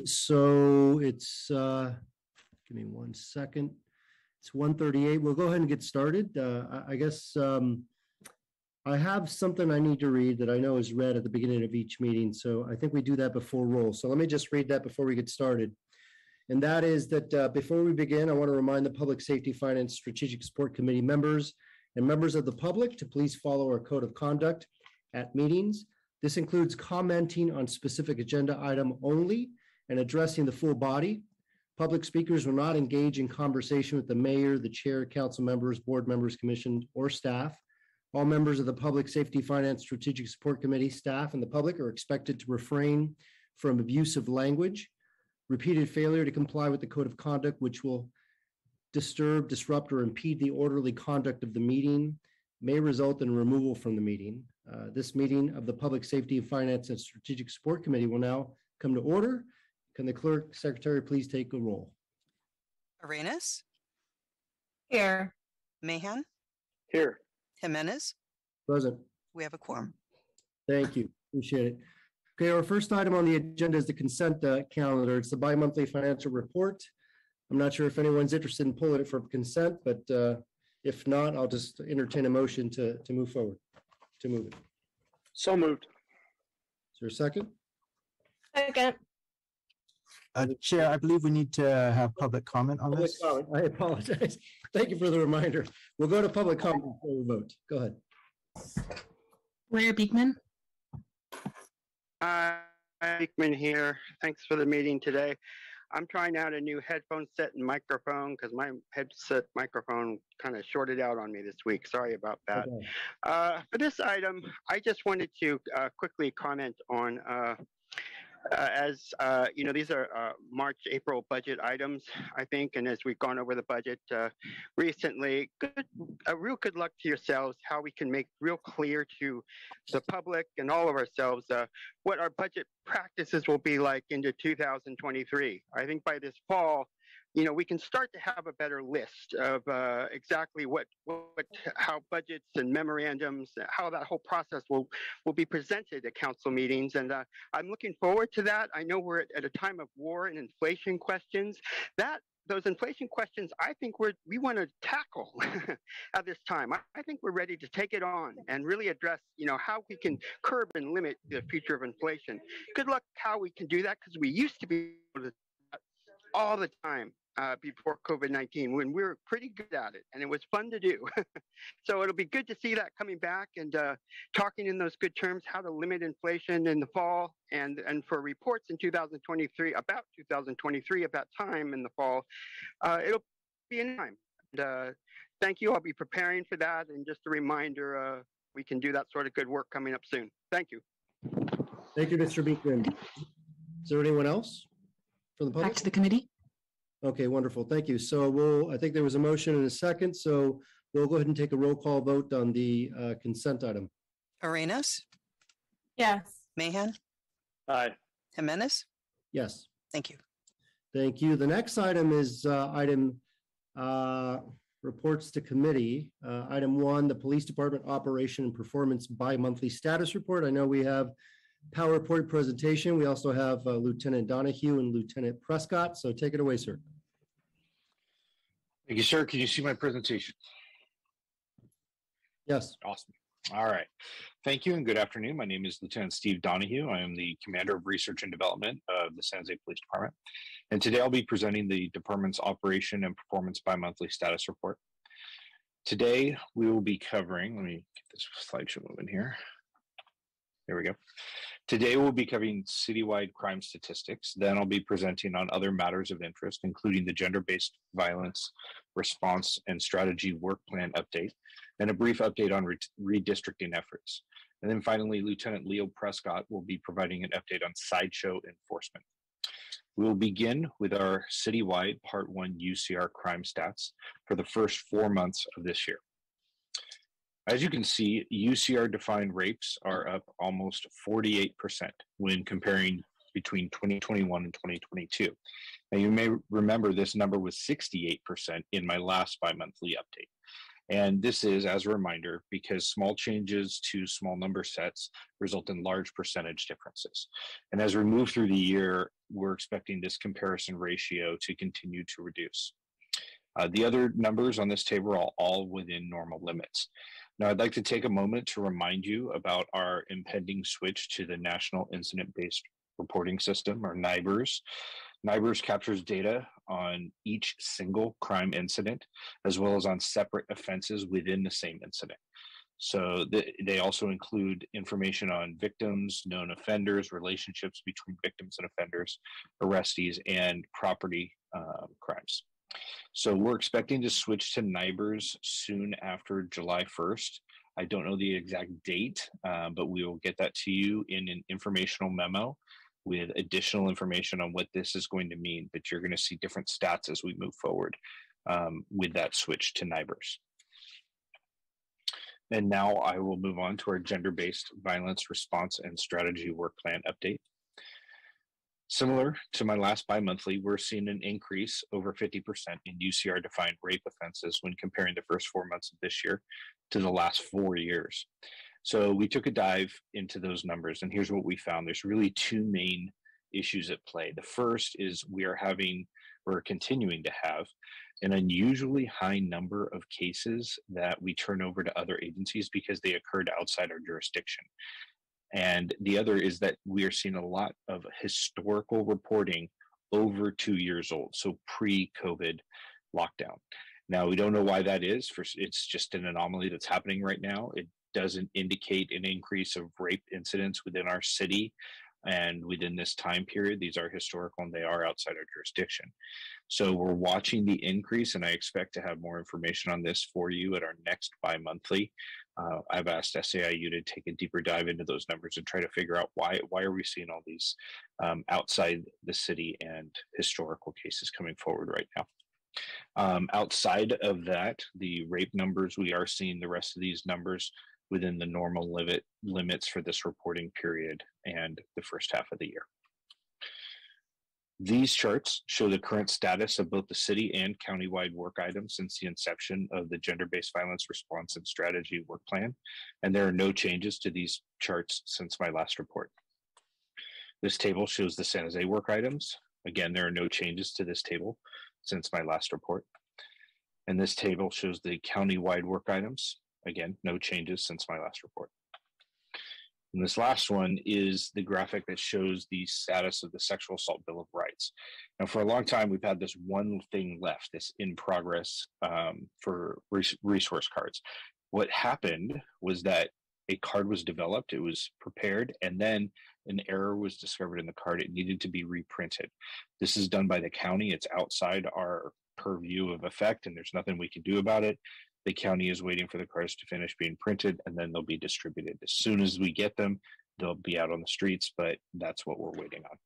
So it's, give me 1 second. It's 1:38. We'll go ahead and get started. I guess I have something I need to read that I know is read at the beginning of each meeting. So I think we do that before roll. So let me just read that before we get started. And that is that before we begin, I want to remind the Public Safety Finance Strategic Support Committee members and members of the public to please follow our code of conduct at meetings. This includes commenting on specific agenda item only and addressing the full body. Public speakers will not engage in conversation with the mayor, the chair, council members, board members, commission, or staff. All members of the Public Safety Finance Strategic Support Committee, staff, and the public are expected to refrain from abusive language. Repeated failure to comply with the code of conduct, which will disturb, disrupt, or impede the orderly conduct of the meeting, may result in removal from the meeting. This meeting of the Public Safety, Finance, and Strategic Support Committee will now come to order. Can the clerk secretary please take a roll? Arenas? Here. Mahan? Here. Jimenez? Present. We have a quorum. Thank you. Appreciate it. Okay, our first item on the agenda is the consent calendar. It's the bi-monthly financial report. I'm not sure if anyone's interested in pulling it for consent, but if not, I'll just entertain a motion to move forward, to move it. So moved. Is there a second? Second. Chair, I believe we need to have public comment on Public this. comment. I apologize. Thank you for the reminder. We'll go to public comment before we vote. Go ahead. Blair Beekman. Beekman here. Thanks for the meeting today. I'm trying out a new headphone set and microphone because my headset microphone kind of shorted out on me this week. Sorry about that. Okay. For this item, I just wanted to quickly comment on you know, these are March, April budget items, I think, and as we've gone over the budget recently, real good luck to yourselves how we can make real clear to the public and all of ourselves what our budget practices will be like into 2023. I think by this fall, you know, we can start to have a better list of exactly how budgets and memorandums, how that whole process will be presented at council meetings. And I'm looking forward to that. I know we're at a time of war and inflation questions. Those inflation questions, I think we want to tackle at this time. I think we're ready to take it on and really address, you know, how we can curb and limit the future of inflation. Good luck how we can do that, because we used to be able to do that all the time before COVID-19 when we were pretty good at it, and it was fun to do. So it'll be good to see that coming back and talking in those good terms, how to limit inflation in the fall and for reports in 2023, about 2023 at that time in the fall. It'll be in time. And, thank you. I'll be preparing for that. And just a reminder, we can do that sort of good work coming up soon. Thank you. Thank you, Mr. Beekman. Is there anyone else from the public? Back to the committee. Okay, wonderful. Thank you. So I think there was a motion and a second, so we'll go ahead and take a roll call vote on the consent item. Arenas? Yes. Mahan? Aye. Jimenez? Yes. Thank you. Thank you. The next item is item reports to committee. Item 1, the Police Department Operation and Performance Bi-Monthly Status Report. I know we have PowerPoint presentation. We also have Lieutenant Donahue and Lieutenant Prescott. So take it away, sir. Thank you, sir. Can you see my presentation? Yes. Awesome. All right. Thank you and good afternoon. My name is Lieutenant Steve Donahue. I am the Commander of Research and Development of the San Jose Police Department. And today I'll be presenting the department's Operation and Performance Bi-Monthly Status Report. Today we will be covering, let me get this slideshow moving here. There we go. Today we'll be covering citywide crime statistics. Then I'll be presenting on other matters of interest, including the gender-based violence response and strategy work plan update, and a brief update on redistricting efforts. And then finally, Lieutenant Leo Prescott will be providing an update on Sideshow enforcement. We will begin with our citywide Part 1 UCR crime stats for the first 4 months of this year. As you can see, UCR-defined rapes are up almost 48% when comparing between 2021 and 2022. Now, you may remember this number was 68% in my last bi-monthly update. And this is, as a reminder, because small changes to small number sets result in large percentage differences. And as we move through the year, we're expecting this comparison ratio to continue to reduce. The other numbers on this table are all within normal limits. Now, I'd like to take a moment to remind you about our impending switch to the National Incident-Based Reporting System, or NIBRS. NIBRS captures data on each single crime incident, as well as on separate offenses within the same incident. So they also include information on victims, known offenders, relationships between victims and offenders, arrestees, and property crimes. So we're expecting to switch to NIBRS soon after July 1st. I don't know the exact date, but we will get that to you in an informational memo with additional information on what this is going to mean, but you're going to see different stats as we move forward with that switch to NIBRS. And now I will move on to our gender-based violence response and strategy work plan update. Similar to my last bi-monthly, we're seeing an increase over 50% in UCR-defined rape offenses when comparing the first 4 months of this year to the last 4 years. So we took a dive into those numbers, and here's what we found. There's really two main issues at play. The first is we're continuing to have an unusually high number of cases that we turn over to other agencies because they occurred outside our jurisdiction. And the other is that we are seeing a lot of historical reporting over 2 years old, so pre-COVID lockdown. Now, we don't know why that is. It's just an anomaly that's happening right now. It doesn't indicate an increase of rape incidents within our city and within this time period. These are historical and they are outside our jurisdiction. So we're watching the increase, and I expect to have more information on this for you at our next bi-monthly. I've asked SAIU to take a deeper dive into those numbers and try to figure out why are we seeing all these outside the city and historical cases coming forward right now. Outside of that, the rape numbers, we are seeing the rest of these numbers within the normal limits for this reporting period and the first half of the year. These charts show the current status of both the city and countywide work items since the inception of the gender-based violence response and strategy work plan, and there are no changes to these charts since my last report. This table shows the San Jose work items. Again, there are no changes to this table since my last report. And this table shows the countywide work items. Again, no changes since my last report. And this last one is the graphic that shows the status of the Sexual Assault Bill of Rights. Now, for a long time, we've had this one thing left, this in progress for resource cards. What happened was that a card was developed, it was prepared, and then an error was discovered in the card. It needed to be reprinted. This is done by the county. It's outside our purview of effect, and there's nothing we can do about it. The county is waiting for the cards to finish being printed, and then they'll be distributed. As soon as we get them, they'll be out on the streets, but that's what we're waiting on.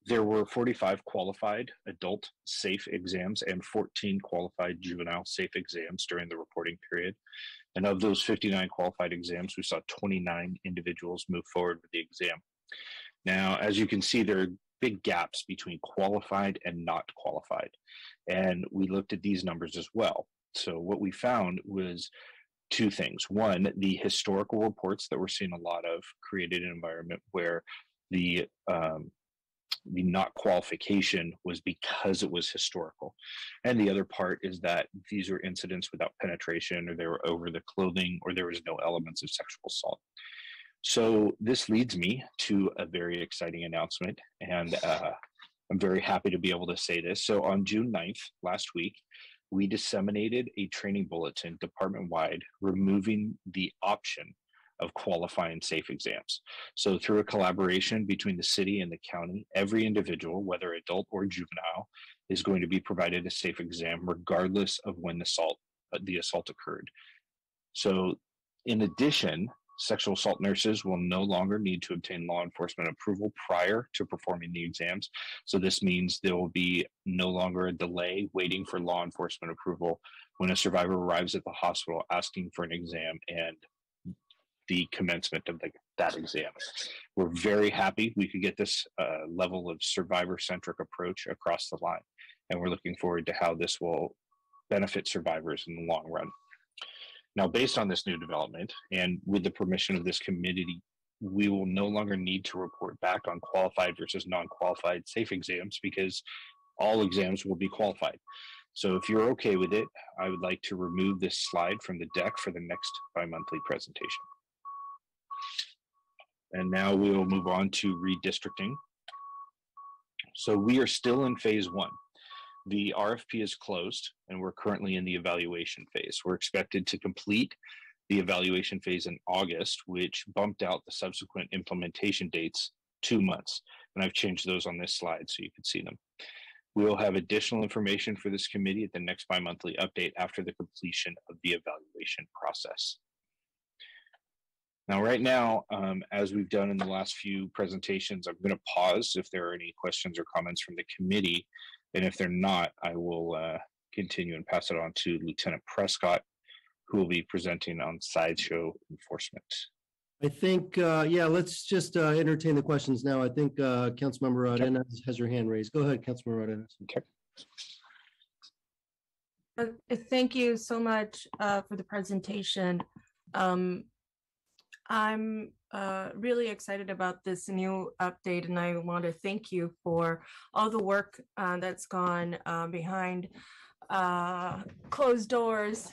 There were 45 qualified adult safe exams and 14 qualified juvenile safe exams during the reporting period. And of those 59 qualified exams, we saw 29 individuals move forward with the exam. Now, as you can see, there are big gaps between qualified and not qualified. And we looked at these numbers as well. So what we found was two things. One, the historical reports that we're seeing a lot of created an environment where the not qualification was because it was historical. And the other part is that these were incidents without penetration, or they were over the clothing, or there was no elements of sexual assault. So this leads me to a very exciting announcement, and I'm very happy to be able to say this. So on June 9th, last week, we disseminated a training bulletin department-wide removing the option of qualifying safe exams. So through a collaboration between the city and the county, every individual, whether adult or juvenile, is going to be provided a safe exam regardless of when the assault occurred. So in addition, sexual assault nurses will no longer need to obtain law enforcement approval prior to performing the exams. So this means there will be no longer a delay waiting for law enforcement approval when a survivor arrives at the hospital asking for an exam and the commencement of that exam. We're very happy we could get this level of survivor-centric approach across the line, and we're looking forward to how this will benefit survivors in the long run. Now, based on this new development, and with the permission of this committee, we will no longer need to report back on qualified versus non-qualified SAFE exams because all exams will be qualified. So if you're okay with it, I would like to remove this slide from the deck for the next bi-monthly presentation. And now we will move on to redistricting. So we are still in phase one. The RFP is closed and we're currently in the evaluation phase. We're expected to complete the evaluation phase in August, which bumped out the subsequent implementation dates 2 months. And I've changed those on this slide so you can see them. We will have additional information for this committee at the next bi-monthly update after the completion of the evaluation process. Now, right now, as we've done in the last few presentations, I'm going to pause if there are any questions or comments from the committee. And if they're not, I will continue and pass it on to Lieutenant Prescott, who will be presenting on Sideshow enforcement. I think, yeah, let's just entertain the questions now. I think Councilmember Arenas has her hand raised. Go ahead, Councilmember Arenas. Okay. Thank you so much for the presentation. I'm really excited about this new update, and I want to thank you for all the work that's gone behind closed doors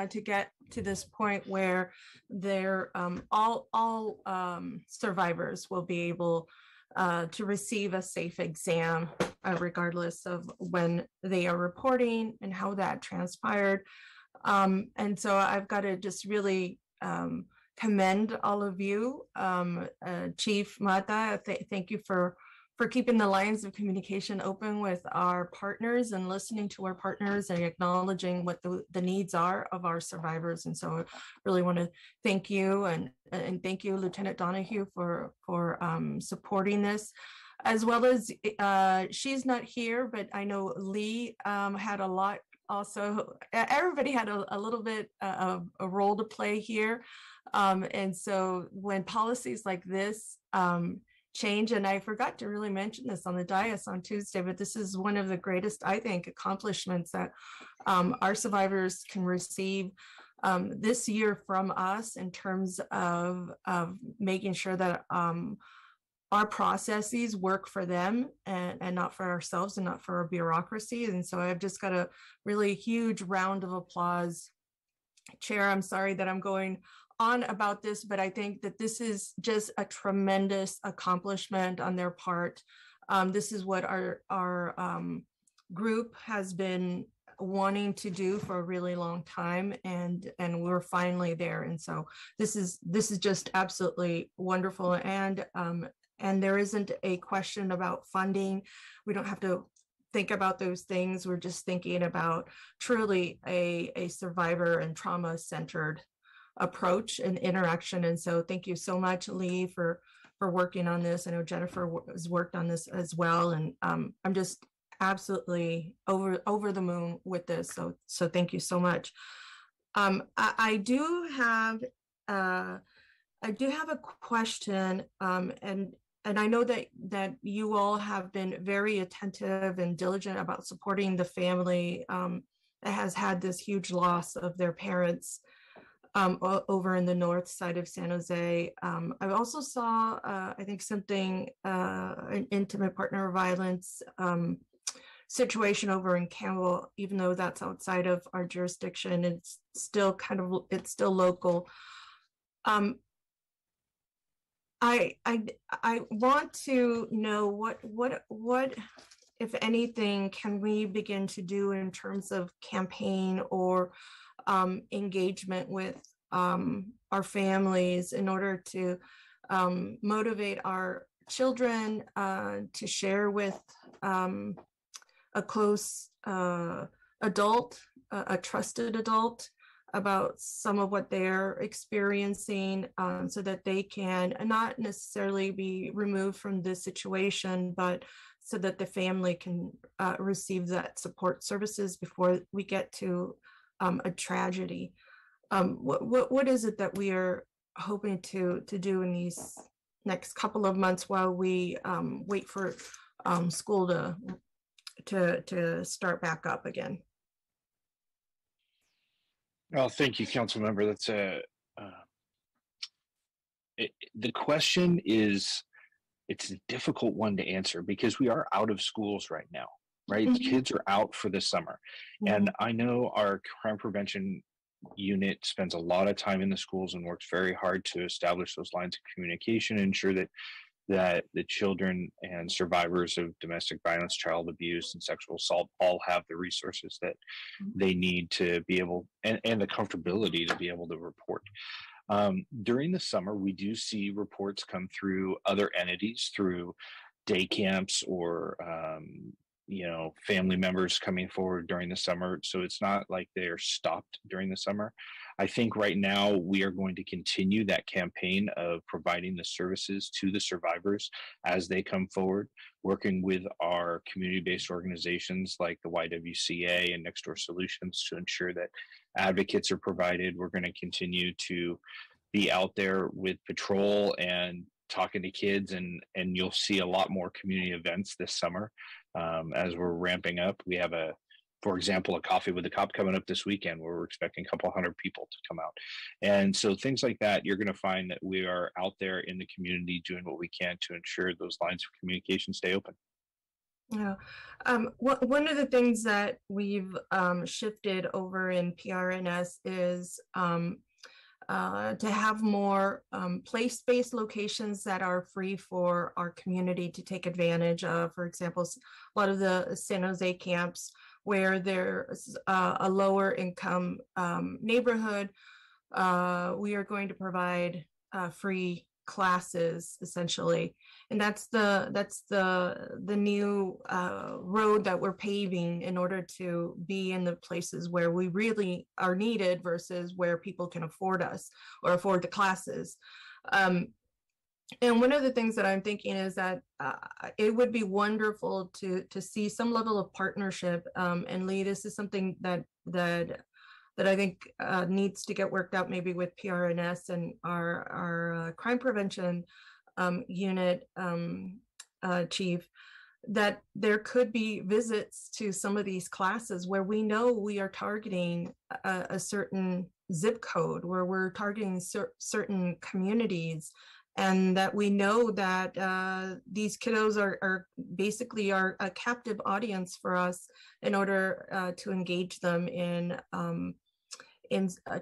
to get to this point where they're all survivors will be able to receive a safe exam regardless of when they are reporting and how that transpired. And so I've got to just really commend all of you. Chief Mata, thank you for keeping the lines of communication open with our partners and listening to our partners and acknowledging what the needs are of our survivors. And so I really want to thank you and thank you, Lieutenant Donahue, for supporting this, as well as she's not here, but I know Lee had a lot. Also, everybody had a little bit of a role to play here. And so when policies like this change, and I forgot to really mention this on the dais on Tuesday, but this is one of the greatest, I think, accomplishments that our survivors can receive this year from us in terms of making sure that our processes work for them and not for ourselves and not for our bureaucracy. And so I've just got a really huge round of applause. Chair, I'm sorry that I'm going on about this, but I think that this is just a tremendous accomplishment on their part. This is what our group has been wanting to do for a really long time, and we're finally there. And so this is just absolutely wonderful. And there isn't a question about funding. We don't have to think about those things. We're just thinking about truly a survivor and trauma-centered approach and interaction. And so thank you so much, Lee, for working on this. I know Jennifer has worked on this as well. And I'm just absolutely over the moon with this. So thank you so much. I do have a question, and I know that you all have been very attentive and diligent about supporting the family that has had this huge loss of their parents over in the north side of San Jose. I also saw, I think, something, an intimate partner violence situation over in Campbell, even though that's outside of our jurisdiction. It's still local. I want to know what, if anything, can we begin to do in terms of campaign or engagement with our families in order to motivate our children to share with a close adult, a trusted adult, about some of what they're experiencing, so that they can not necessarily be removed from this situation, but so that the family can receive that support services before we get to a tragedy. What is it that we are hoping to do in these next couple of months while we wait for school to start back up again. Well, thank you, Council Member. That's the question is, it's a difficult one to answer because we are out of schools right now, right? The kids are out for the summer. And I know our crime prevention unit spends a lot of time in the schools and works very hard to establish those lines of communication and ensure that the children and survivors of domestic violence, child abuse, and sexual assault all have the resources that they need to be able, and the comfortability to be able to report. During the summer, we do see reports come through other entities, through day camps or family members coming forward during the summer. So it's not like they are stopped during the summer. I think right now we are going to continue that campaign of providing the services to the survivors as they come forward, working with our community-based organizations like the YWCA and Next Door Solutions to ensure that advocates are provided. We're going to continue to be out there with patrol and talking to kids, and you'll see a lot more community events this summer as we're ramping up. We have for example, a coffee with the cop coming up this weekend where we're expecting a couple hundred people to come out. And so things like that, you're going to find that we are out there in the community doing what we can to ensure those lines of communication stay open. Yeah. One of the things that we've shifted over in PRNS is to have more place-based locations that are free for our community to take advantage of. For example, a lot of the San Jose camps where there's a lower income neighborhood, we are going to provide free classes essentially, and that's the new road that we're paving in order to be in the places where we really are needed versus where people can afford us or afford the classes. And one of the things that I'm thinking is that it would be wonderful to see some level of partnership. And Lee, this is something that I think needs to get worked out maybe with PRNS and our crime prevention unit chief, that there could be visits to some of these classes where we know we are targeting a certain zip code, where we're targeting certain communities, and that we know that these kiddos are basically a captive audience for us in order to engage them in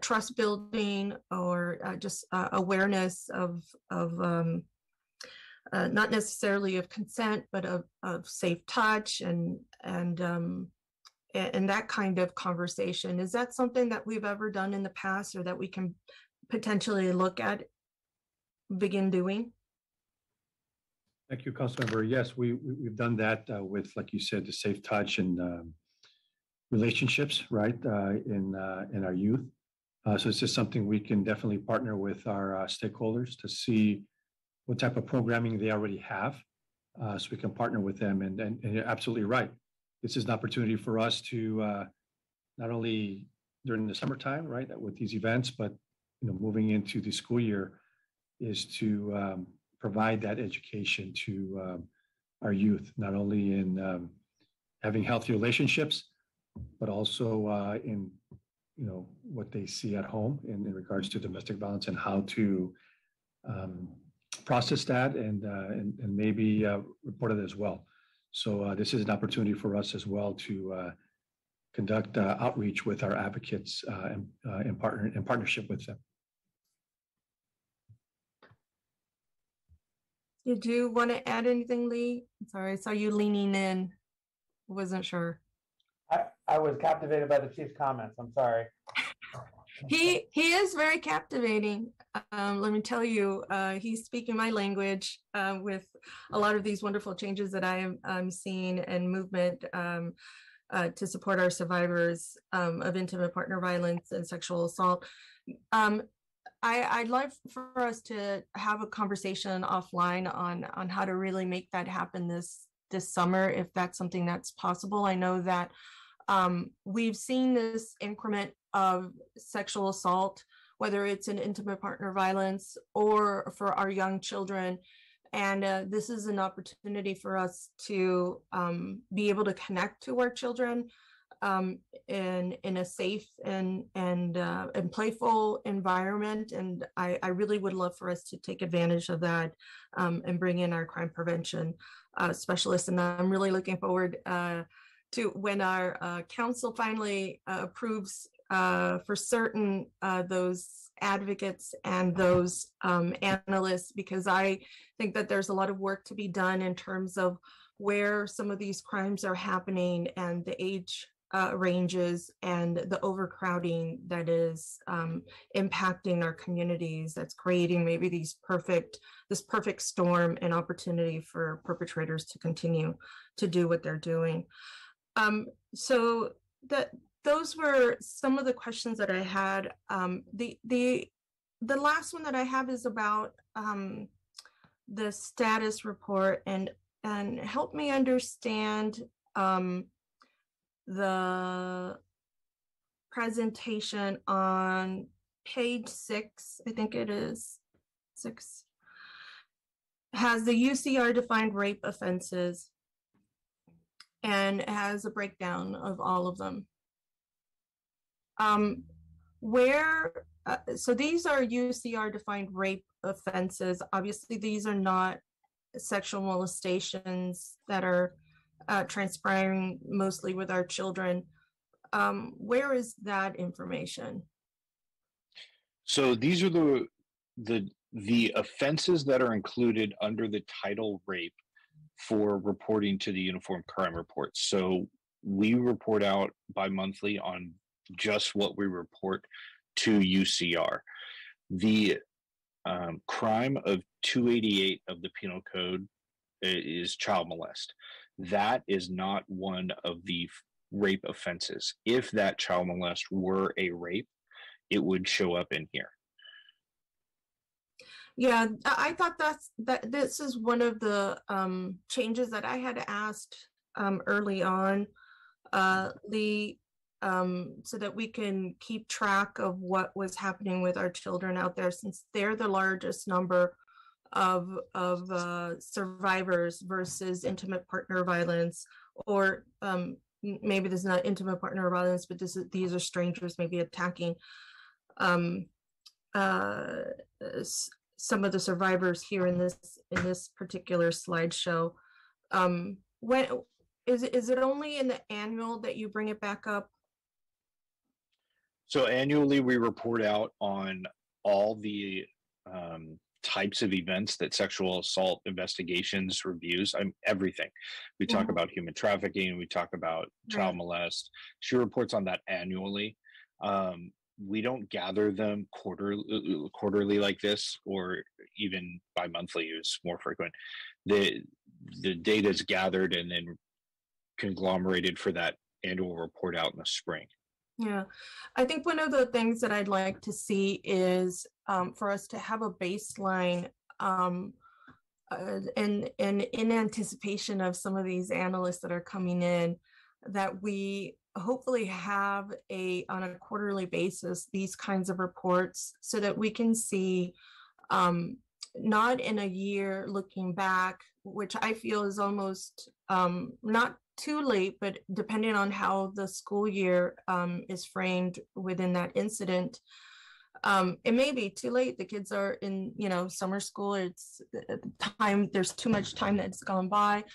trust building or just awareness of not necessarily of consent, but of safe touch and that kind of conversation. Is that something that we've ever done in the past, or that we can potentially look at begin doing? Thank you, Councilmember. Yes, we've done that with, like you said, the safe touch and relationships, right, in our youth. So it's just something we can definitely partner with our stakeholders to see what type of programming they already have, so we can partner with them. And you're absolutely right. This is an opportunity for us to not only during the summertime, right, with these events, but moving into the school year, is to provide that education to our youth, not only in having healthy relationships, but also in what they see at home in regards to domestic violence and how to process that and maybe report it as well. So this is an opportunity for us as well to conduct outreach with our advocates in partnership with them. Did you want to add anything, Lee? Sorry, I saw you leaning in. Wasn't sure. I was captivated by the chief's comments. I'm sorry. He is very captivating. Let me tell you, he's speaking my language with a lot of these wonderful changes that I'm seeing and movement to support our survivors of intimate partner violence and sexual assault. I'd love for us to have a conversation offline on how to really make that happen this summer, if that's something that's possible. I know that we've seen this increment of sexual assault whether it's in intimate partner violence or for our young children. And this is an opportunity for us to be able to connect to our children in a safe and playful environment. And I really would love for us to take advantage of that and bring in our crime prevention specialists. And I'm really looking forward to when our council finally approves for certain those advocates and those analysts, because I think that there's a lot of work to be done in terms of where some of these crimes are happening and the age ranges and the overcrowding that is impacting our communities, that's creating maybe this perfect storm and opportunity for perpetrators to continue to do what they're doing. So those were some of the questions that I had. The last one that I have is about the status report, and help me understand the presentation on page 6, I think it is 6, has the UCR defined rape offenses and has a breakdown of all of them. So these are UCR defined rape offenses. Obviously, these are not sexual molestations that are transpiring mostly with our children. Where is that information? So these are the offenses that are included under the title rape for reporting to the Uniform Crime Report. So we report out bi-monthly on just what we report to UCR. The crime of 288 of the Penal Code is child molest. That is not one of the rape offenses. If that child molest were a rape, it would show up in here. Yeah, I thought that this is one of the changes that I had asked early on, so that we can keep track of what was happening with our children out there, since they're the largest number of survivors versus intimate partner violence, or maybe this is not intimate partner violence, but these are strangers maybe attacking some of the survivors here in this particular slideshow. When is it only in the annual that you bring it back up? So annually, we report out on all the types of events that sexual assault investigations reviews. Everything. We talk about human trafficking. We talk about child molest. She reports on that annually. We don't gather them quarterly like this, or even bi-monthly is more frequent. The data is gathered and then conglomerated for that annual report out in the spring. Yeah, I think one of the things that I'd like to see is for us to have a baseline and in anticipation of some of these analysts that are coming in, that we hopefully have on a quarterly basis these kinds of reports, so that we can see not in a year looking back, which I feel is almost not too late, but depending on how the school year is framed within that incident, it may be too late. The kids are in summer school. It's time, there's too much time that's gone by.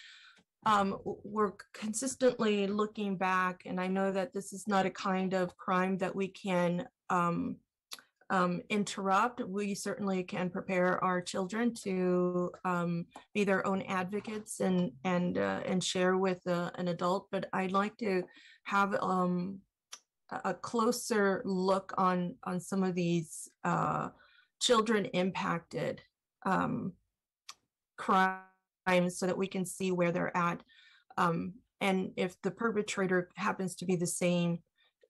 We're consistently looking back, and I know that this is not a kind of crime that we can interrupt. We certainly can prepare our children to be their own advocates and share with an adult. But I'd like to have a closer look on some of these children impacted crimes, so that we can see where they're at, and if the perpetrator happens to be the same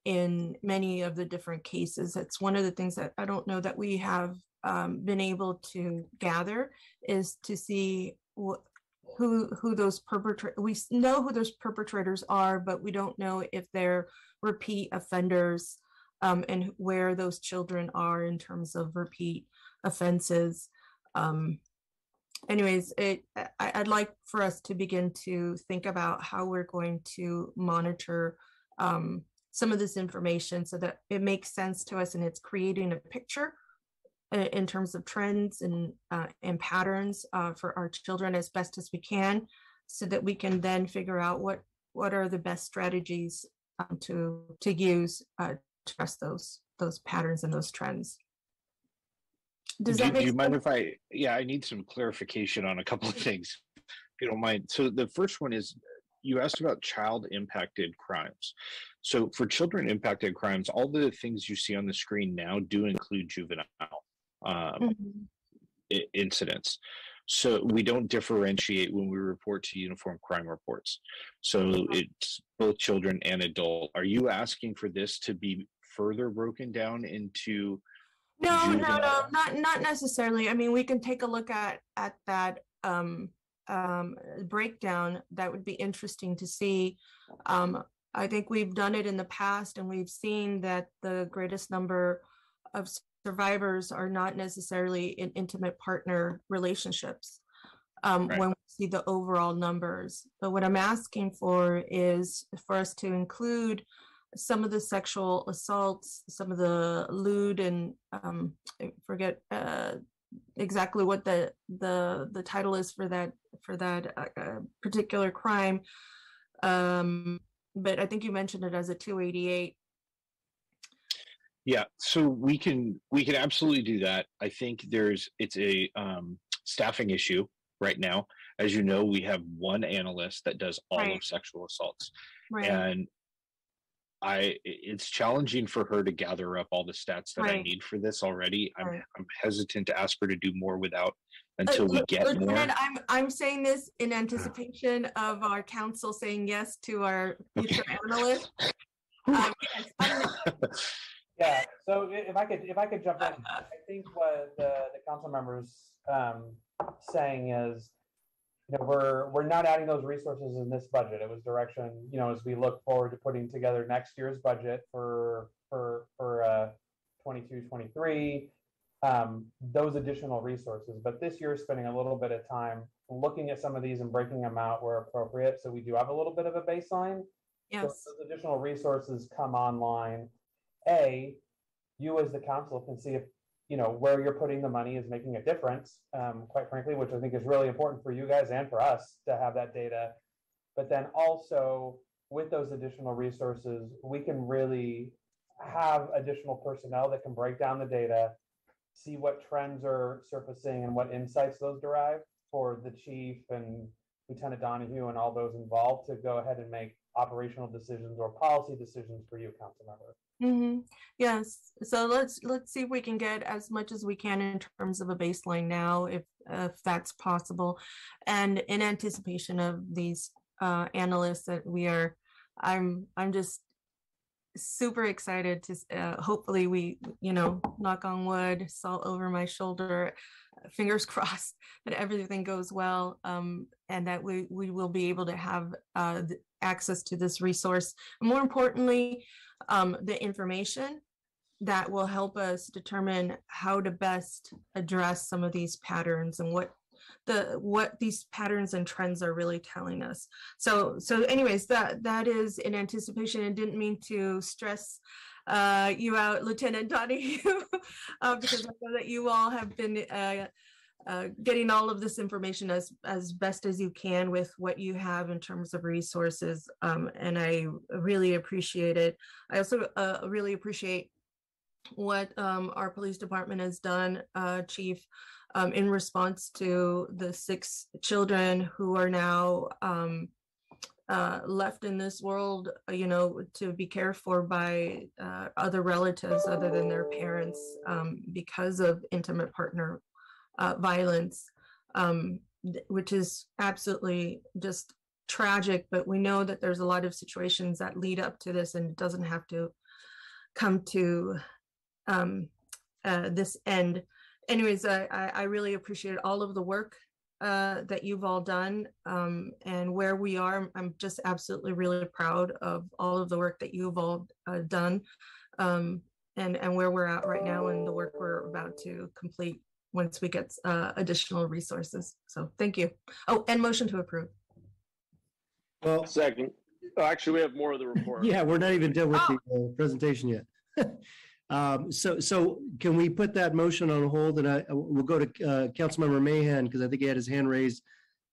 in many of the different cases. That's one of the things that I don't know that we have been able to gather, is to see who those perpetrators. We know who those perpetrators are, but we don't know if they're repeat offenders and where those children are in terms of repeat offenses. Anyways, I'd like for us to begin to think about how we're going to monitor some of this information so that it makes sense to us and it's creating a picture in terms of trends and patterns for our children as best as we can, so that we can then figure out what are the best strategies to use to address those patterns and those trends. Does that make do you mind sense? if I need some clarification on a couple of things, if you don't mind. So the first one is, you asked about child impacted crimes. So for children impacted crimes, all the things you see on the screen now do include juvenile incidents. So we don't differentiate when we report to uniform crime reports. So it's both children and adult. Are you asking for this to be further broken down into? No, not necessarily. I mean, we can take a look at that breakdown. That would be interesting to see. I think we've done it in the past, and we've seen that the greatest number of survivors are not necessarily in intimate partner relationships Right. when we see the overall numbers. But what I'm asking for is for us to include some of the sexual assaults, some of the lewd, and I forget exactly what the title is for that particular crime. But I think you mentioned it as a 288. Yeah, so we can absolutely do that. I think it's a staffing issue right now. As you know, we have one analyst that does all Right. of sexual assaults, Right. and it's challenging for her to gather up all the stats that I Right. need for this already. Right. I'm hesitant to ask her to do more until we get more. Lieutenant, I'm saying this in anticipation of our council saying yes to our future analyst. Yes, Yeah, so if I could jump in, I think what the council members saying is, we're not adding those resources in this budget. It was direction, as we look forward to putting together next year's budget for 22-23, those additional resources. But this year, spending a little bit of time looking at some of these and breaking them out where appropriate, so we do have a little bit of a baseline. yes. So as those additional resources come online, you as the council can see if where you're putting the money is making a difference, quite frankly, which I think is really important for you guys and for us to have that data. But then also with those additional resources, we can really have additional personnel that can break down the data, see what trends are surfacing and what insights those derive for the chief and Lieutenant Donahue and all those involved to go ahead and make operational decisions or policy decisions for you, council member. Mm-hmm. Yes. So let's see if we can get as much as we can in terms of a baseline now, if that's possible, and in anticipation of these analysts that I'm just super excited to hopefully we knock on wood, salt over my shoulder, fingers crossed that everything goes well, and that we will be able to have access to this resource. More importantly, the information that will help us determine how to best address some of these patterns and what these patterns and trends are really telling us. So anyways, that is in anticipation, and didn't mean to stress you out, Lieutenant Donahue, because I know that you all have been getting all of this information as best as you can with what you have in terms of resources, and I really appreciate it. I also really appreciate what our police department has done, Chief, in response to the 6 children who are now left in this world, to be cared for by other relatives other than their parents, because of intimate partner violence, which is absolutely just tragic. But we know that there's a lot of situations that lead up to this, and it doesn't have to come to this end. Anyways, I really appreciate all of the work that you've all done, and where we are. I'm just absolutely really proud of all of the work that you've all done. and where we're at right now and the work we're about to complete once we get additional resources. So thank you. Oh, and motion to approve. Well, Second. Oh, actually, we have more of the report. yeah, we're not even done with the presentation yet. So can we put that motion on hold, and we'll go to Councilmember Mahan, because I think he had his hand raised.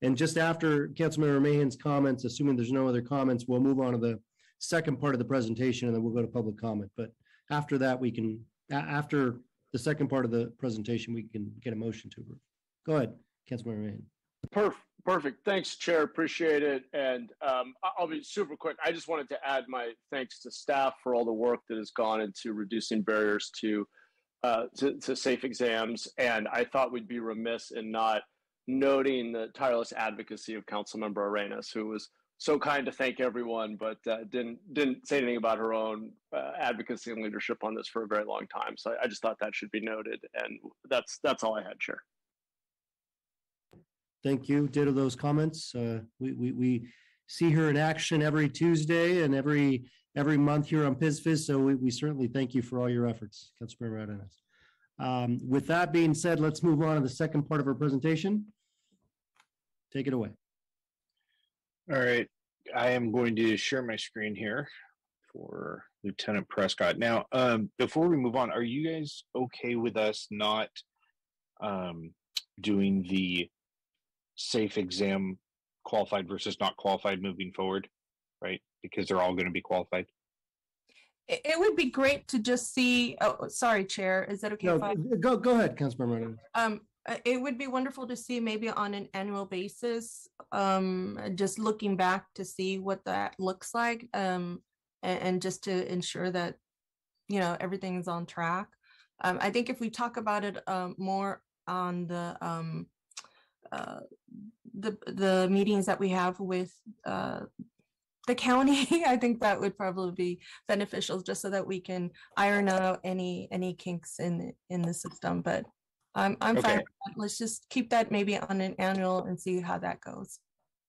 And just after Councilmember Mahan's comments, assuming there's no other comments, we'll move on to the second part of the presentation, and then we'll go to public comment. But after that, we can, after the second part of the presentation, we can get a motion to approve. Go ahead, Councilmember Mahan. Perfect. Thanks, Chair. Appreciate it. And I'll be super quick. I just wanted to add my thanks to staff for all the work that has gone into reducing barriers to safe exams. And I thought we'd be remiss in not noting the tireless advocacy of Councilmember Arenas, who was so kind to thank everyone, but didn't say anything about her own advocacy and leadership on this for a very long time. So I just thought that should be noted. And that's all I had, Chair. Thank you. Ditto those comments. We see her in action every Tuesday and every month here on PizFizz. So we certainly thank you for all your efforts, Councilmember Arenas. With that being said, let's move on to the second part of our presentation. Take it away. All right. I am going to share my screen here for Lieutenant Prescott. Now, before we move on, are you guys okay with us not doing the safe exam qualified versus not qualified moving forward, right? Because they're all going to be qualified. It would be great to just see. Oh, sorry, Chair. Is that okay? No, go ahead, Councilmember Arenas. It would be wonderful to see maybe on an annual basis, just looking back to see what that looks like, and just to ensure that, everything is on track. I think if we talk about it more on the meetings that we have with the county, I think that would probably be beneficial, just so that we can iron out any kinks in the system. But I'm Okay. fine with that. Let's just keep that maybe on an annual and see how that goes.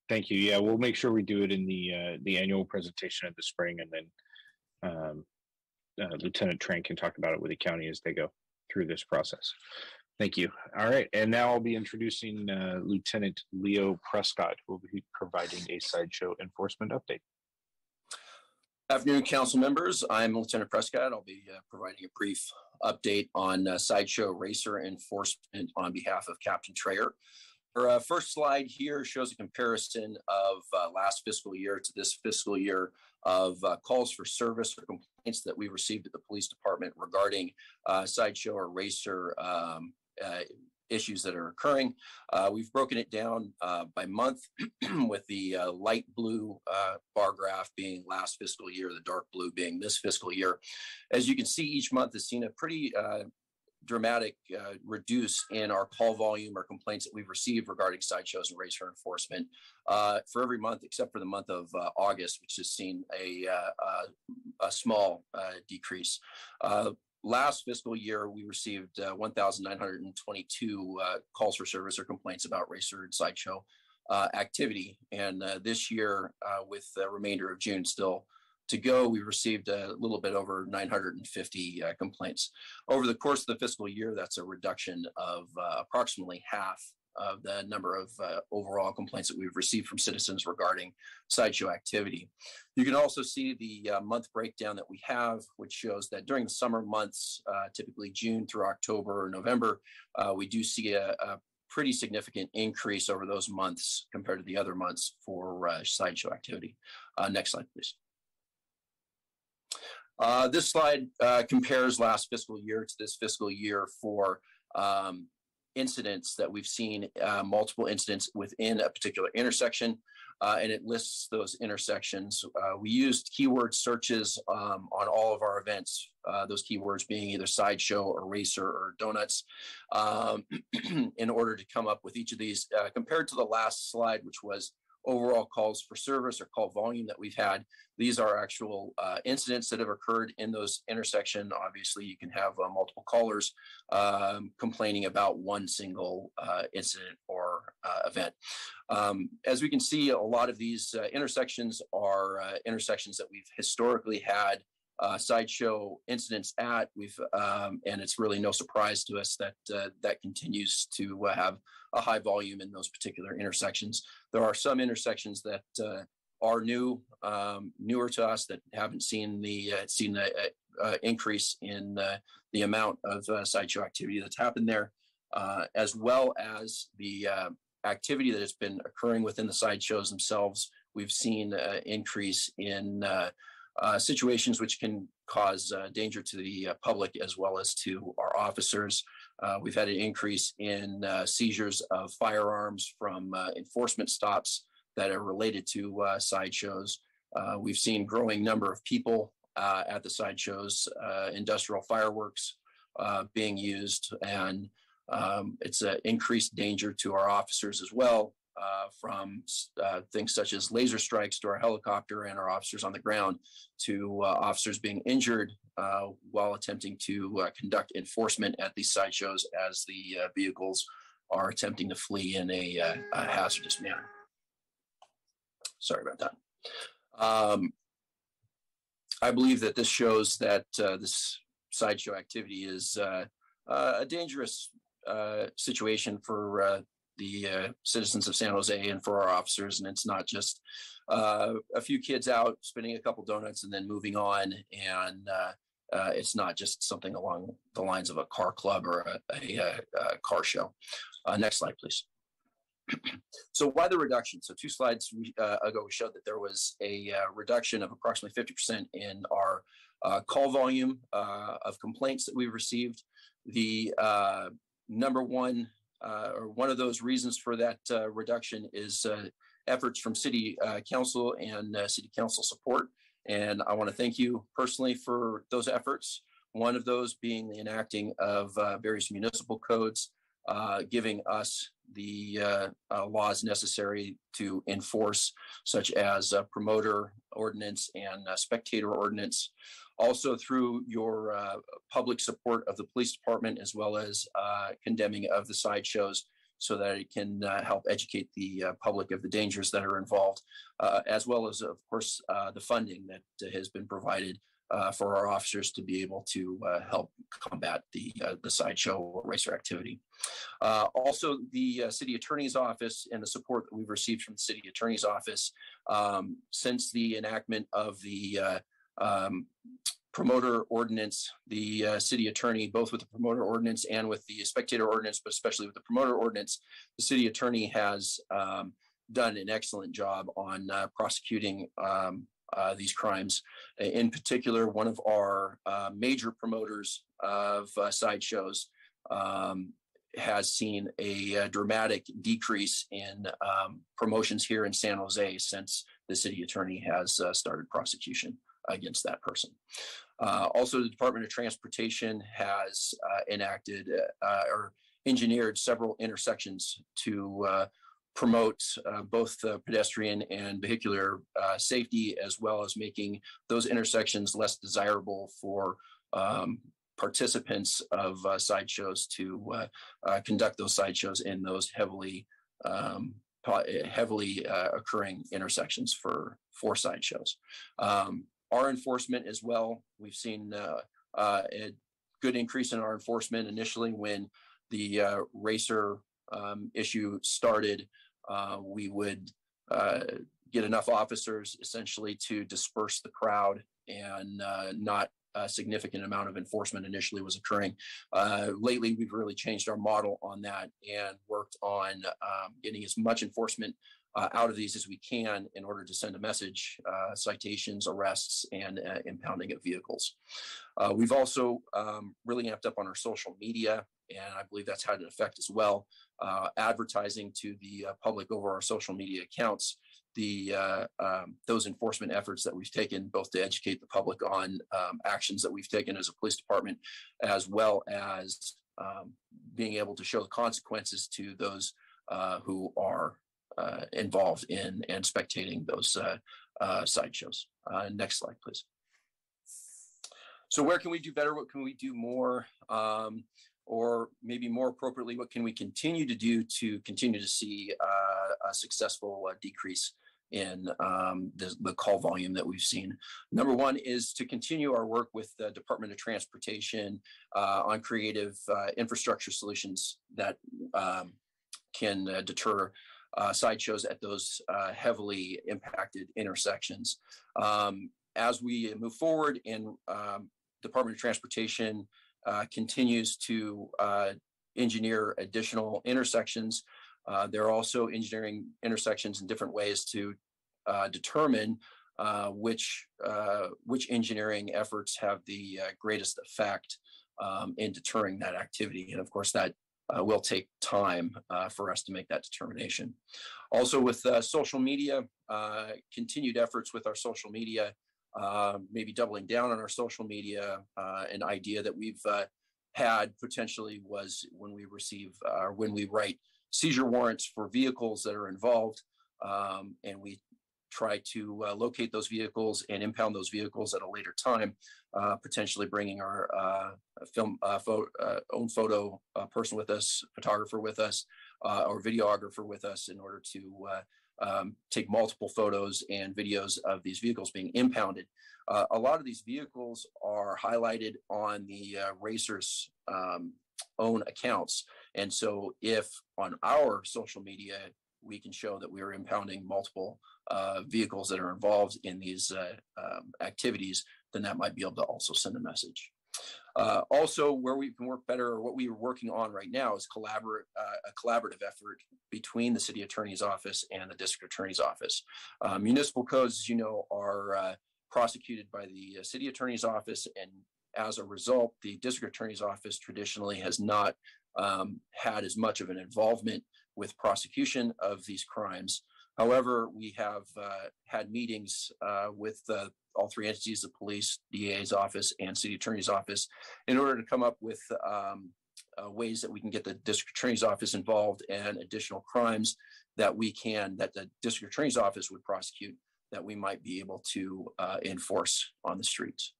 Thank you. Yeah, we'll make sure we do it in the annual presentation in the spring, and then Lieutenant Tran can talk about it with the county as they go through this process. Thank you. All right, and now I'll be introducing Lieutenant Leo Prescott, who will be providing a Sideshow enforcement update. Afternoon, council members. I'm Lieutenant Prescott. I'll be providing a brief update on Sideshow racer enforcement on behalf of Captain Trayer. Our first slide here shows a comparison of last fiscal year to this fiscal year of calls for service or complaints that we received at the police department regarding Sideshow or racer issues that are occurring. We've broken it down by month with the light blue bar graph being last fiscal year, the dark blue being this fiscal year. As you can see, each month has seen a pretty dramatic reduce in our call volume or complaints that we've received regarding sideshows and racer enforcement for every month except for the month of August, which has seen a small decrease. Last fiscal year, we received 1,922 calls for service or complaints about racer and sideshow activity. And this year, with the remainder of June still to go, we received a little bit over 950 complaints. Over the course of the fiscal year, that's a reduction of approximately half of the number of overall complaints that we've received from citizens regarding sideshow activity. You can also see the month breakdown that we have, which shows that during the summer months, typically June through October or November, we do see a pretty significant increase over those months compared to the other months for sideshow activity. Next slide, please. This slide compares last fiscal year to this fiscal year for incidents that we've seen, multiple incidents within a particular intersection, and it lists those intersections. We used keyword searches on all of our events, those keywords being either sideshow or racer or donuts, in order to come up with each of these. Compared to the last slide, which was overall calls for service or call volume that we've had, these are actual incidents that have occurred in those intersections. Obviously, you can have multiple callers complaining about one single incident or event. As we can see, a lot of these intersections are intersections that we've historically had sideshow incidents at. And it's really no surprise to us that that continues to have a high volume in those particular intersections. There are some intersections that are newer to us that haven't seen the increase in the amount of sideshow activity that's happened there, as well as the activity that has been occurring within the sideshows themselves. We've seen an increase in situations which can cause danger to the public as well as to our officers. We've had an increase in seizures of firearms from enforcement stops that are related to sideshows. We've seen growing number of people at the sideshows, industrial fireworks being used, and it's an increased danger to our officers as well, from things such as laser strikes to our helicopter and our officers on the ground, to officers being injured while attempting to conduct enforcement at these sideshows as the vehicles are attempting to flee in a hazardous manner. Sorry about that. I believe that this shows that this sideshow activity is a dangerous situation for the citizens of San Jose and for our officers. And it's not just a few kids out spinning a couple donuts and then moving on. And it's not just something along the lines of a car club or a car show. Next slide, please. So why the reduction? So 2 slides ago, we showed that there was a reduction of approximately 50% in our call volume of complaints that we received. The number one, or one of those reasons for that reduction is efforts from City Council and City Council support. And I want to thank you personally for those efforts. One of those being the enacting of various municipal codes, giving us the laws necessary to enforce, such as promoter ordinance and spectator ordinance. Also through your public support of the police department, as well as condemning of the sideshows, so that it can help educate the public of the dangers that are involved, as well as, of course, the funding that has been provided for our officers to be able to help combat the sideshow racer activity. Also, the City Attorney's Office and the support that we've received from the City Attorney's Office since the enactment of the promoter ordinance. The City Attorney, both with the promoter ordinance and with the spectator ordinance, but especially with the promoter ordinance, the City Attorney has done an excellent job on prosecuting these crimes. In particular, one of our major promoters of sideshows has seen a dramatic decrease in promotions here in San Jose since the City Attorney has started prosecution against that person. Also, the Department of Transportation has enacted or engineered several intersections to promote both pedestrian and vehicular safety, as well as making those intersections less desirable for participants of sideshows to conduct those sideshows in those heavily occurring intersections for sideshows. Our enforcement as well, we've seen a good increase in our enforcement. Initially, when the racer issue started, we would get enough officers essentially to disperse the crowd, and not a significant amount of enforcement initially was occurring. Lately, we've really changed our model on that and worked on getting as much enforcement out of these as we can in order to send a message, citations, arrests, and impounding of vehicles. We've also really amped up on our social media, and I believe that's had an effect as well. Advertising to the public over our social media accounts, those enforcement efforts that we've taken, both to educate the public on actions that we've taken as a police department, as well as being able to show the consequences to those who are involved in and spectating those sideshows. Next slide, please. So where can we do better? What can we do more? Or maybe more appropriately, what can we continue to do to continue to see a successful decrease in the call volume that we've seen. Number one is to continue our work with the Department of Transportation on creative infrastructure solutions that can deter sideshows at those heavily impacted intersections. As we move forward and Department of Transportation continues to engineer additional intersections, they're also engineering intersections in different ways to determine which engineering efforts have the greatest effect in deterring that activity. And of course, that will take time for us to make that determination. Also with social media, continued efforts with our social media, maybe doubling down on our social media. An idea that we've had potentially was when we receive, when we write seizure warrants for vehicles that are involved, and we try to locate those vehicles and impound those vehicles at a later time, potentially bringing our own photo person with us, photographer with us, or videographer with us in order to take multiple photos and videos of these vehicles being impounded. A lot of these vehicles are highlighted on the racers' own accounts. And so if on our social media, we can show that we are impounding multiple vehicles that are involved in these activities, then that might be able to also send a message. Also, where we can work better, or what we are working on right now, is a collaborative effort between the City Attorney's Office and the District Attorney's Office. Municipal codes, as you know, are prosecuted by the City Attorney's Office, and as a result, the District Attorney's Office traditionally has not had as much of an involvement with prosecution of these crimes. However, we have had meetings with all three entities, the police, DA's office, and City Attorney's Office, in order to come up with ways that we can get the District Attorney's Office involved and additional crimes that the District Attorney's Office would prosecute, that we might be able to enforce on the streets.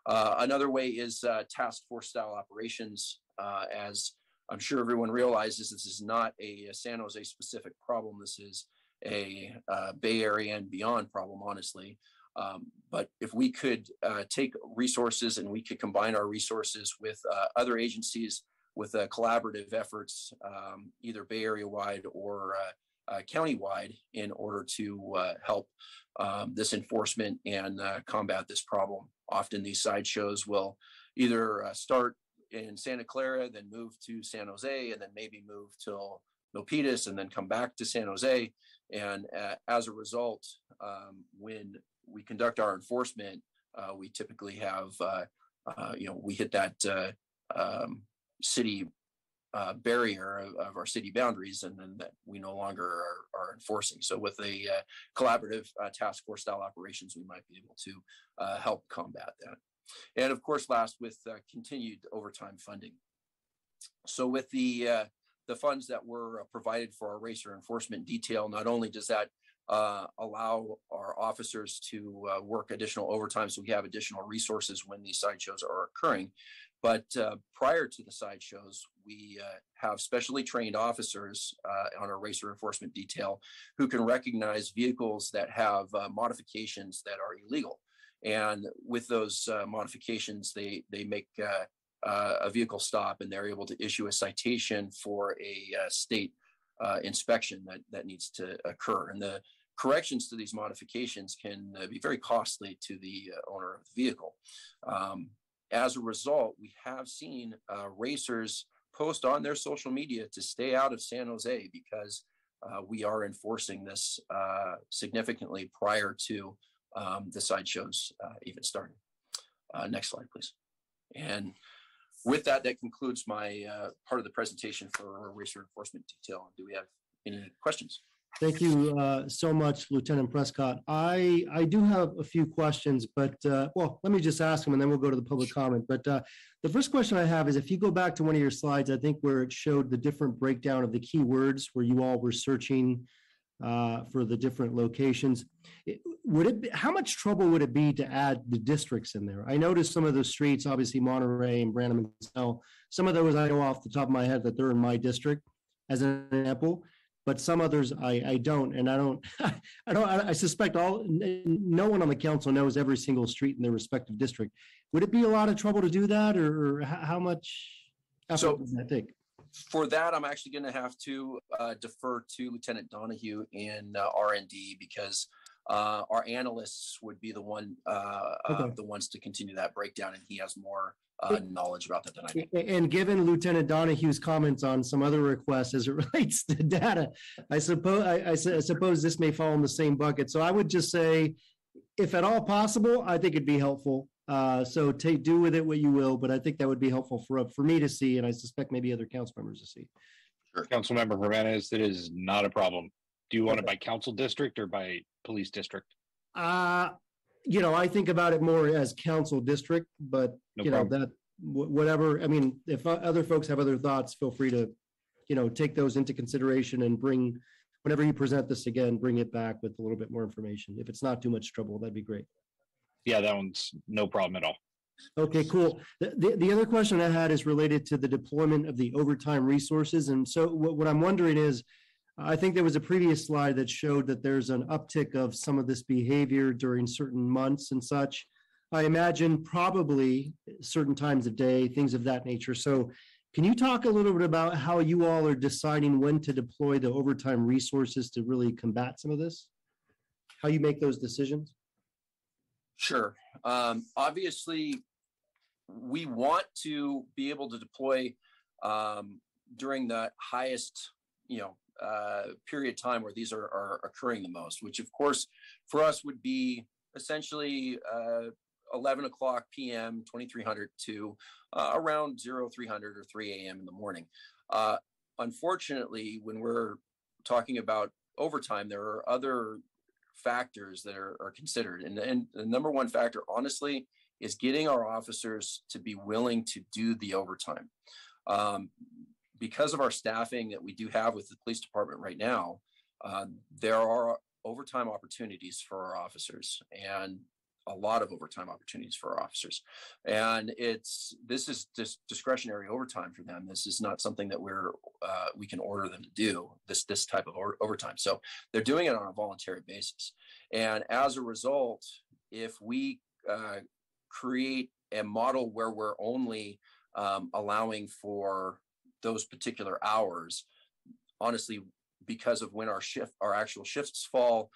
Another way is task force style operations. As I'm sure everyone realizes, this is not a San Jose specific problem. This is a Bay Area and beyond problem, honestly. But if we could take resources and we could combine our resources with other agencies with collaborative efforts, either Bay Area wide or county-wide, in order to help this enforcement and combat this problem. Often these sideshows will either start in Santa Clara, then move to San Jose, and then maybe move till Milpitas, and then come back to San Jose. And as a result, when we conduct our enforcement, we typically have, we hit that city barrier of our city boundaries, and then that we no longer are enforcing. So with a collaborative task force style operations, we might be able to help combat that. And of course, last, with continued overtime funding. So with the funds that were provided for our racer enforcement detail, not only does that allow our officers to work additional overtime, so we have additional resources when these sideshows are occurring, but prior to the sideshows, we have specially trained officers on our racer enforcement detail who can recognize vehicles that have modifications that are illegal. And with those modifications, they make a vehicle stop, and they're able to issue a citation for a state inspection that needs to occur. And the corrections to these modifications can be very costly to the owner of the vehicle. As a result, we have seen racers post on their social media to stay out of San Jose because we are enforcing this significantly prior to the sideshows even starting. Next slide, please. And with that, that concludes my part of the presentation for our racer enforcement detail. Do we have any questions? Thank you so much, Lieutenant Prescott. I do have a few questions, but well, let me just ask them and then we'll go to the public comment. But the first question I have is, if you go back to one of your slides, I think where it showed the different breakdown of the keywords where you all were searching for the different locations, how much trouble would it be to add the districts in there? I noticed some of the streets, obviously Monterey and Branham and Snell, some of those I know off the top of my head that they're in my district as an example. but some others I don't, and I suspect no one on the council knows every single street in their respective district. Would it be a lot of trouble to do that, or how much effort does that take? For that, I'm actually going to have to defer to Lieutenant Donahue in R&D, because our analysts would be the ones to continue that breakdown, and he has more knowledge about that than I do. And given Lieutenant Donahue's comments on some other requests as it relates to data, I suppose this may fall in the same bucket. So I would just say, if at all possible, I think it'd be helpful. So do with it what you will, but I think that would be helpful for me to see, and I suspect maybe other council members to see. Sure. Councilmember Jimenez, that is not a problem. Do you want it by council district or by police district? I think about it more as council district, but whatever. I mean, if other folks have other thoughts, feel free to, take those into consideration and whenever you present this again, bring it back with a little bit more information. If it's not too much trouble, that'd be great. Yeah, that one's no problem at all. Okay, cool. The other question I had is related to the deployment of the overtime resources. And so what I'm wondering is, I think there was a previous slide that showed that there's an uptick of some of this behavior during certain months and such. I imagine probably certain times of day, things of that nature. So can you talk a little bit about how you all are deciding when to deploy the overtime resources to really combat some of this? How you make those decisions? Sure. Obviously, we want to be able to deploy during the highest, period of time where these are occurring the most, which of course for us would be essentially 11 o'clock p.m., 2300 to around 0300 or 3 a.m. in the morning. Unfortunately, when we're talking about overtime, there are other factors that are considered. And the number one factor, honestly, is getting our officers to be willing to do the overtime. Because of our staffing that we do have with the police department right now, there are overtime opportunities for our officers, and a lot of overtime opportunities for our officers. And this is just discretionary overtime for them. This is not something that we can order them to do this type of overtime. So they're doing it on a voluntary basis. And as a result, if we create a model where we're only allowing for those particular hours, honestly, because of when our actual shifts fall,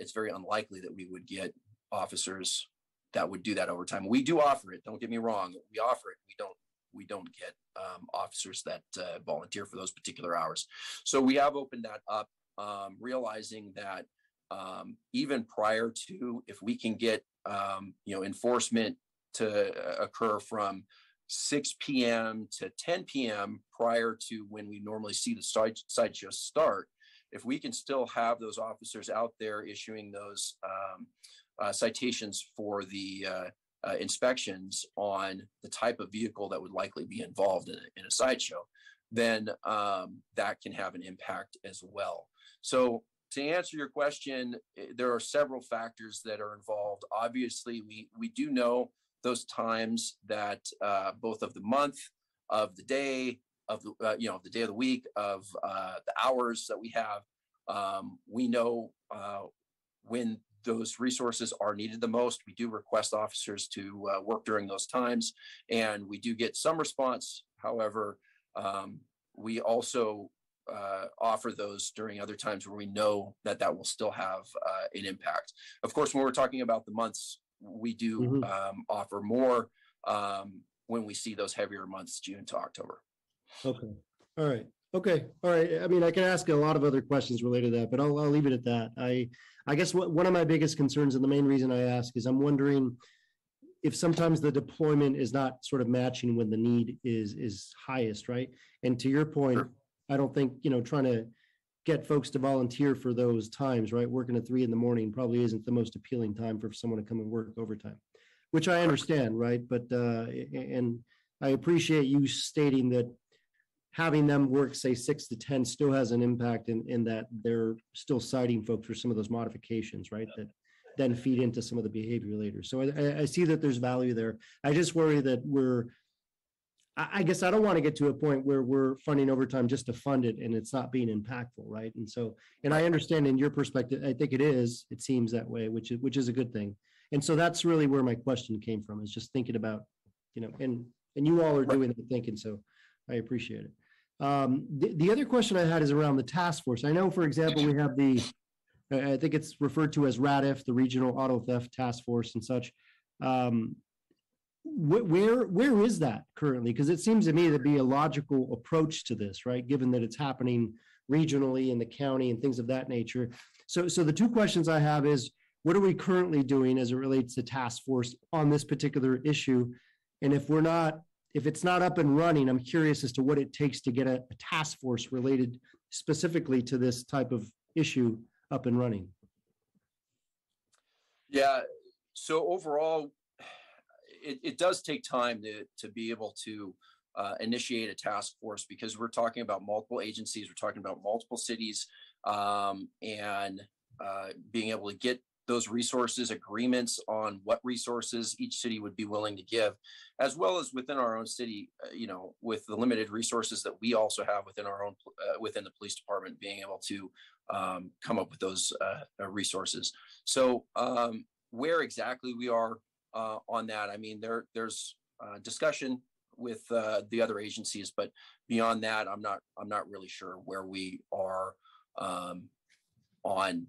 it's very unlikely that we would get officers that would do that overtime. We do offer it. Don't get me wrong. We offer it. We don't get officers that volunteer for those particular hours. So we have opened that up, realizing that even prior to, if we can get enforcement to occur from 6 p.m. to 10 p.m. prior to when we normally see the sideshow start, if we can still have those officers out there issuing those citations for the inspections on the type of vehicle that would likely be involved in a sideshow, then that can have an impact as well. So to answer your question, there are several factors that are involved. Obviously, we do know those times that both of the month, of the day, of the day of the week, of the hours that we have. We know when those resources are needed the most. We do request officers to work during those times, and we do get some response. However, we also offer those during other times where we know that will still have an impact. Of course, when we're talking about the months, we do offer more when we see those heavier months, June to October. Okay. All right. Okay. All right. I mean, I can ask a lot of other questions related to that, but I'll leave it at that. I guess one of my biggest concerns, and the main reason I ask, is I'm wondering if sometimes the deployment is not sort of matching when the need is highest, right? And to your point, sure. I don't think, trying to get folks to volunteer for those times, right? Working at 3 a.m. probably isn't the most appealing time for someone to come and work overtime, which I understand, right? But, and I appreciate you stating that having them work, say, 6 to 10 still has an impact in that they're still citing folks for some of those modifications, right? That then feed into some of the behavior later. So I see that there's value there. I just worry that we're I guess I don't want to get to a point where we're funding overtime just to fund it and it's not being impactful, right? And so, and I understand in your perspective, I think it seems that way, which is a good thing. And so that's really where my question came from, is just thinking about, and you all are doing the thinking, so I appreciate it. The other question I had is around the task force. I know, for example, we have I think it's referred to as RADIF, the Regional Auto Theft Task Force and such. Where is that currently? Because it seems to me to be a logical approach to this, right? Given that it's happening regionally in the county and things of that nature. So the two questions I have is, what are we currently doing as it relates to task force on this particular issue? And if it's not up and running, I'm curious as to what it takes to get a task force related specifically to this type of issue up and running. Yeah. So overall, it does take time to be able to initiate a task force, because we're talking about multiple agencies, we're talking about multiple cities, and being able to get those resources, agreements on what resources each city would be willing to give, as well as within our own city, with the limited resources that we also have within our own, within the police department, being able to come up with those resources. So where exactly we are on that, I mean, there's discussion with the other agencies, but beyond that, I'm not really sure where we are on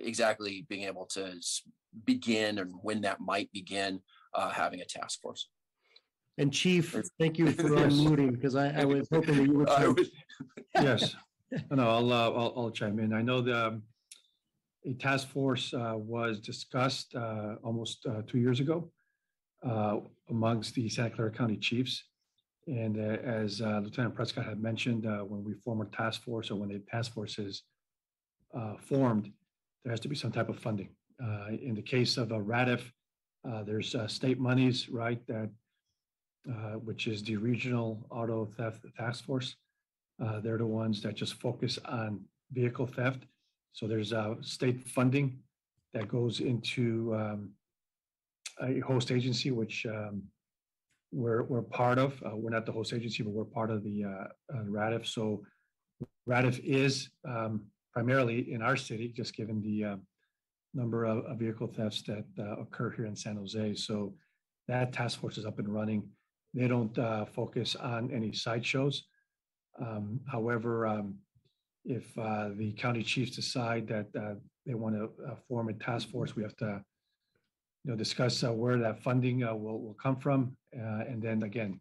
exactly being able to begin and when that might begin having a task force. And Chief, thank you for unmuting, because I was hoping that you would. Yes, no, I'll chime in. I know a task force was discussed almost 2 years ago amongst the Santa Clara County chiefs. And as Lieutenant Prescott had mentioned, when we form a task force, or when a task force is formed, there has to be some type of funding. In the case of a RADIF, there's state monies, right, that which is the Regional Auto Theft Task Force. They're the ones that just focus on vehicle theft. So there's state funding that goes into a host agency, which we're part of. We're not the host agency, but we're part of the RADIF. So RADIF is primarily in our city, just given the number of vehicle thefts that occur here in San Jose. So that task force is up and running. They don't focus on any sideshows. However, if the county chiefs decide that they want to form a task force, we have to discuss where that funding will come from, and then again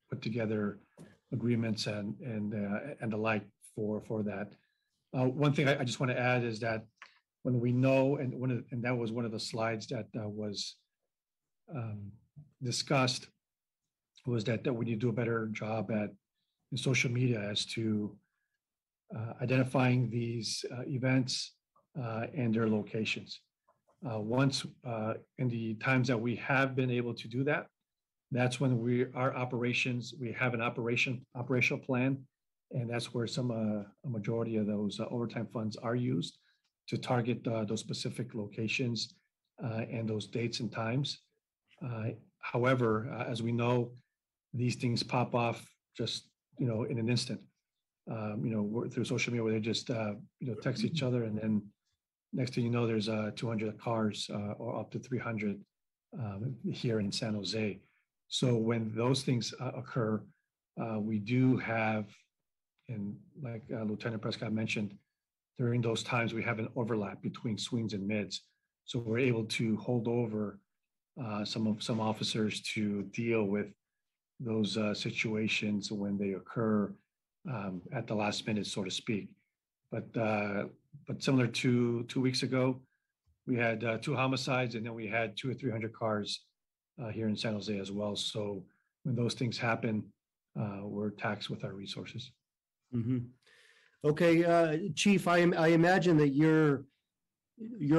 put together agreements and the like for that. One thing I just want to add is that when we know, and that was one of the slides that was discussed, was that we need to do a better job in social media as to identifying these events and their locations. Once in the times that we have been able to do that, that's when we have an operational plan, and that's where a majority of those overtime funds are used to target those specific locations and those dates and times. However, as we know, these things pop off just in an instant. Through social media, where they just text each other, and then next thing you know, there's 200 cars or up to 300 here in San Jose. So when those things occur, we do have, and like Lieutenant Prescott mentioned, during those times we have an overlap between swings and mids. So we're able to hold over some officers to deal with those situations when they occur at the last minute, so to speak. But similar to 2 weeks ago, we had 2 homicides, and then we had 200 or 300 cars here in San Jose as well. So when those things happen, we're taxed with our resources. Mm-hmm. Okay, Chief, I imagine that you're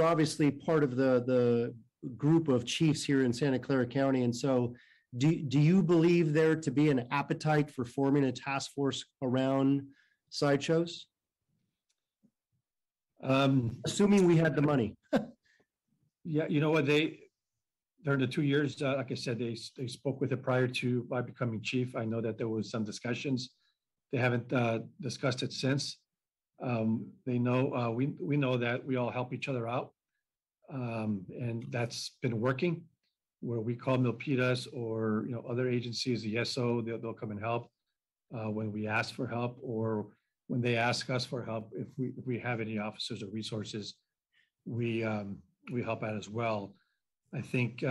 obviously part of the group of chiefs here in Santa Clara County, and so do you believe there to be an appetite for forming a task force around sideshows? Assuming we had the money. Yeah, you know what, during the 2 years, like I said, they spoke with it prior to my becoming chief. I know that there was some discussions. They haven't discussed it since. They know we know that we all help each other out, and that's been working. Where we call Milpitas or other agencies, the SO, they'll come and help when we ask for help, or when they ask us for help. If we have any officers or resources, we help out as well. I think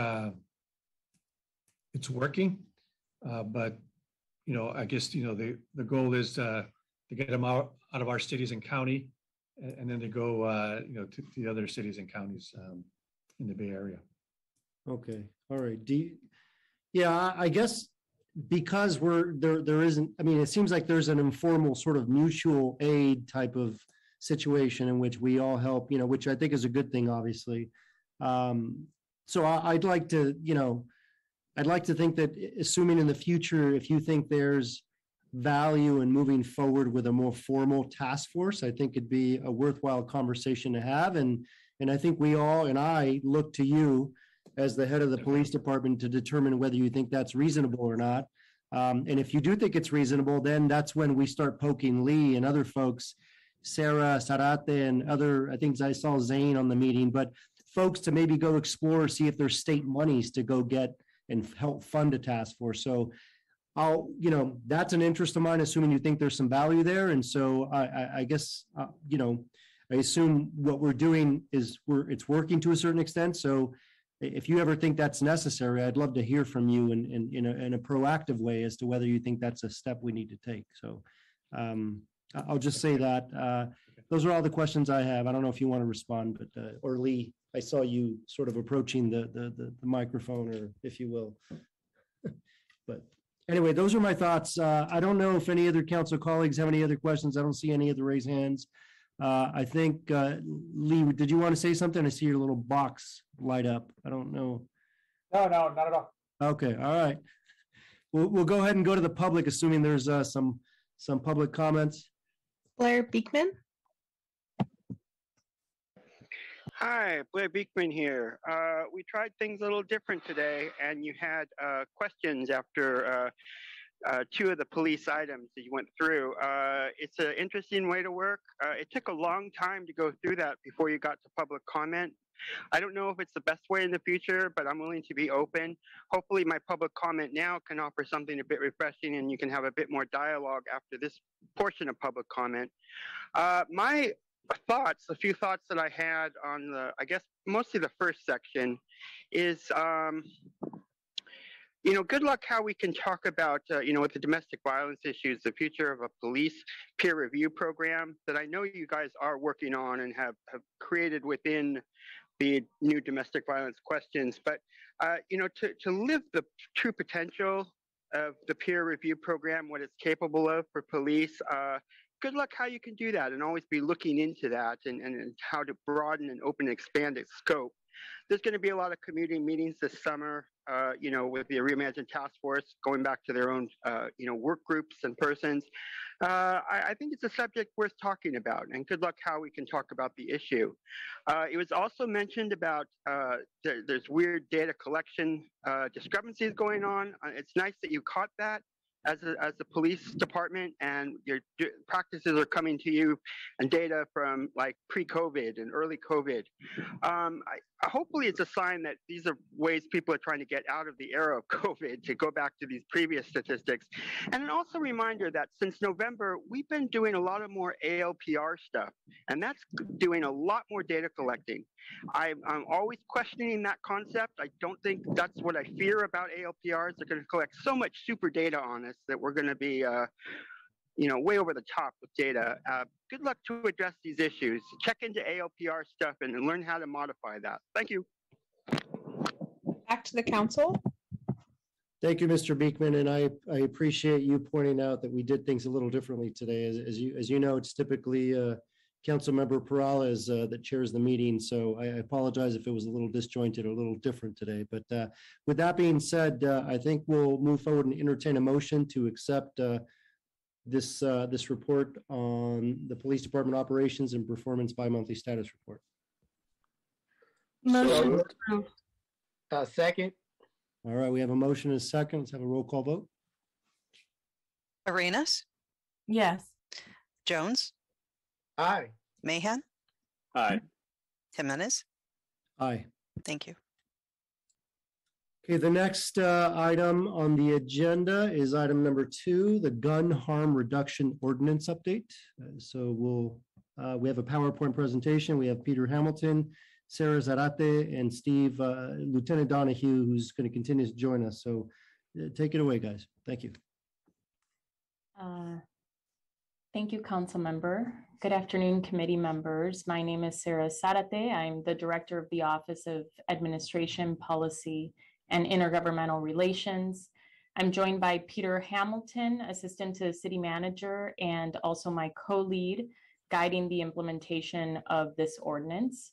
it's working, but I guess the goal is to get them out of our cities and county, and then to go to the other cities and counties in the Bay Area. Okay, all right. Yeah, I guess because there isn't. I mean, it seems like there's an informal sort of mutual aid type of situation in which we all help. Which I think is a good thing, obviously. So I'd like to, I'd like to think that, assuming in the future, if you think there's value in moving forward with a more formal task force, I think it'd be a worthwhile conversation to have. And I think we all, and I look to you as the head of the police department to determine whether you think that's reasonable or not. And if you do think it's reasonable, then that's when we start poking Lee and other folks, Sarah, Sarate, and other, I think I saw Zane on the meeting, but folks to maybe go explore, see if there's state monies to go get and help fund a task force. So that's an interest of mine, assuming you think there's some value there. And so I guess, I assume what we're doing is it's working to a certain extent. So if you ever think that's necessary, I'd love to hear from you in a proactive way as to whether you think that's a step we need to take. So I'll just say that those are all the questions I have. I don't know if you want to respond, but or Lee, I saw you sort of approaching the microphone, or if you will. But anyway, those are my thoughts. I don't know if any other council colleagues have any other questions. I don't see any of the raised hands. I think, Lee, did you want to say something? I see your little box light up. I don't know. No, not at all. Okay, all right. We'll go ahead and go to the public, assuming there's some public comments. Blair Beekman. Hi, Blair Beekman here. We tried things a little different today, and you had questions after two of the police items that you went through. It's an interesting way to work. It took a long time to go through that before you got to public comment. I don't know if it's the best way in the future, but I'm willing to be open. Hopefully my public comment now can offer something a bit refreshing, and you can have a bit more dialogue after this portion of public comment. My thoughts, a few thoughts that I had on I guess mostly the first section is, good luck how we can talk about, with the domestic violence issues, the future of a police peer review program that I know you guys are working on and have created within the new domestic violence questions. But, to live the true potential of the peer review program, what it's capable of for police, good luck how you can do that, and always be looking into that and how to broaden and open and expand its scope. There's going to be a lot of community meetings this summer, with the Reimagine Task Force going back to their own, work groups and persons. I think it's a subject worth talking about, and good luck how we can talk about the issue. It was also mentioned about there's weird data collection discrepancies going on. It's nice that you caught that as a police department, and your practices are coming to you and data from like pre-COVID and early COVID. Hopefully it's a sign that these are ways people are trying to get out of the era of COVID to go back to these previous statistics. And an also reminder that since November, we've been doing a lot of more ALPR stuff, and that's doing a lot more data collecting. I'm always questioning that concept. I don't think that's what I fear about ALPRs. They're going to collect so much super data on us that we're going to be, way over the top with data. Good luck to address these issues. Check into ALPR stuff and learn how to modify that. Thank you. Back to the council. Thank you, Mr. Beekman, and I appreciate you pointing out that we did things a little differently today. As you know, it's typically Councilmember Peralez that chairs the meeting, so I apologize if it was a little disjointed or a little different today. But with that being said, I think we'll move forward and entertain a motion to accept this report on the police department operations and performance bi-monthly status report. Motion approved. Second. All right, we have a motion and a second. Let's have a roll call vote. Arenas, Yes. Jones, Aye. Mahan, Aye. Jimenez. Aye. Thank you. Okay, the next item on the agenda is item number 2, the gun harm reduction ordinance update. So we have a PowerPoint presentation. We have Peter Hamilton, Sarah Zarate, and Steve, Lieutenant Donahue, who's going to continue to join us. So take it away, guys. Thank you. Thank you, Council Member. Good afternoon, committee members. My name is Sarah Zarate. I'm the Director of the Office of Administration, Policy, and Intergovernmental Relations. I'm joined by Peter Hamilton, Assistant to the City Manager, and also my co-lead guiding the implementation of this ordinance.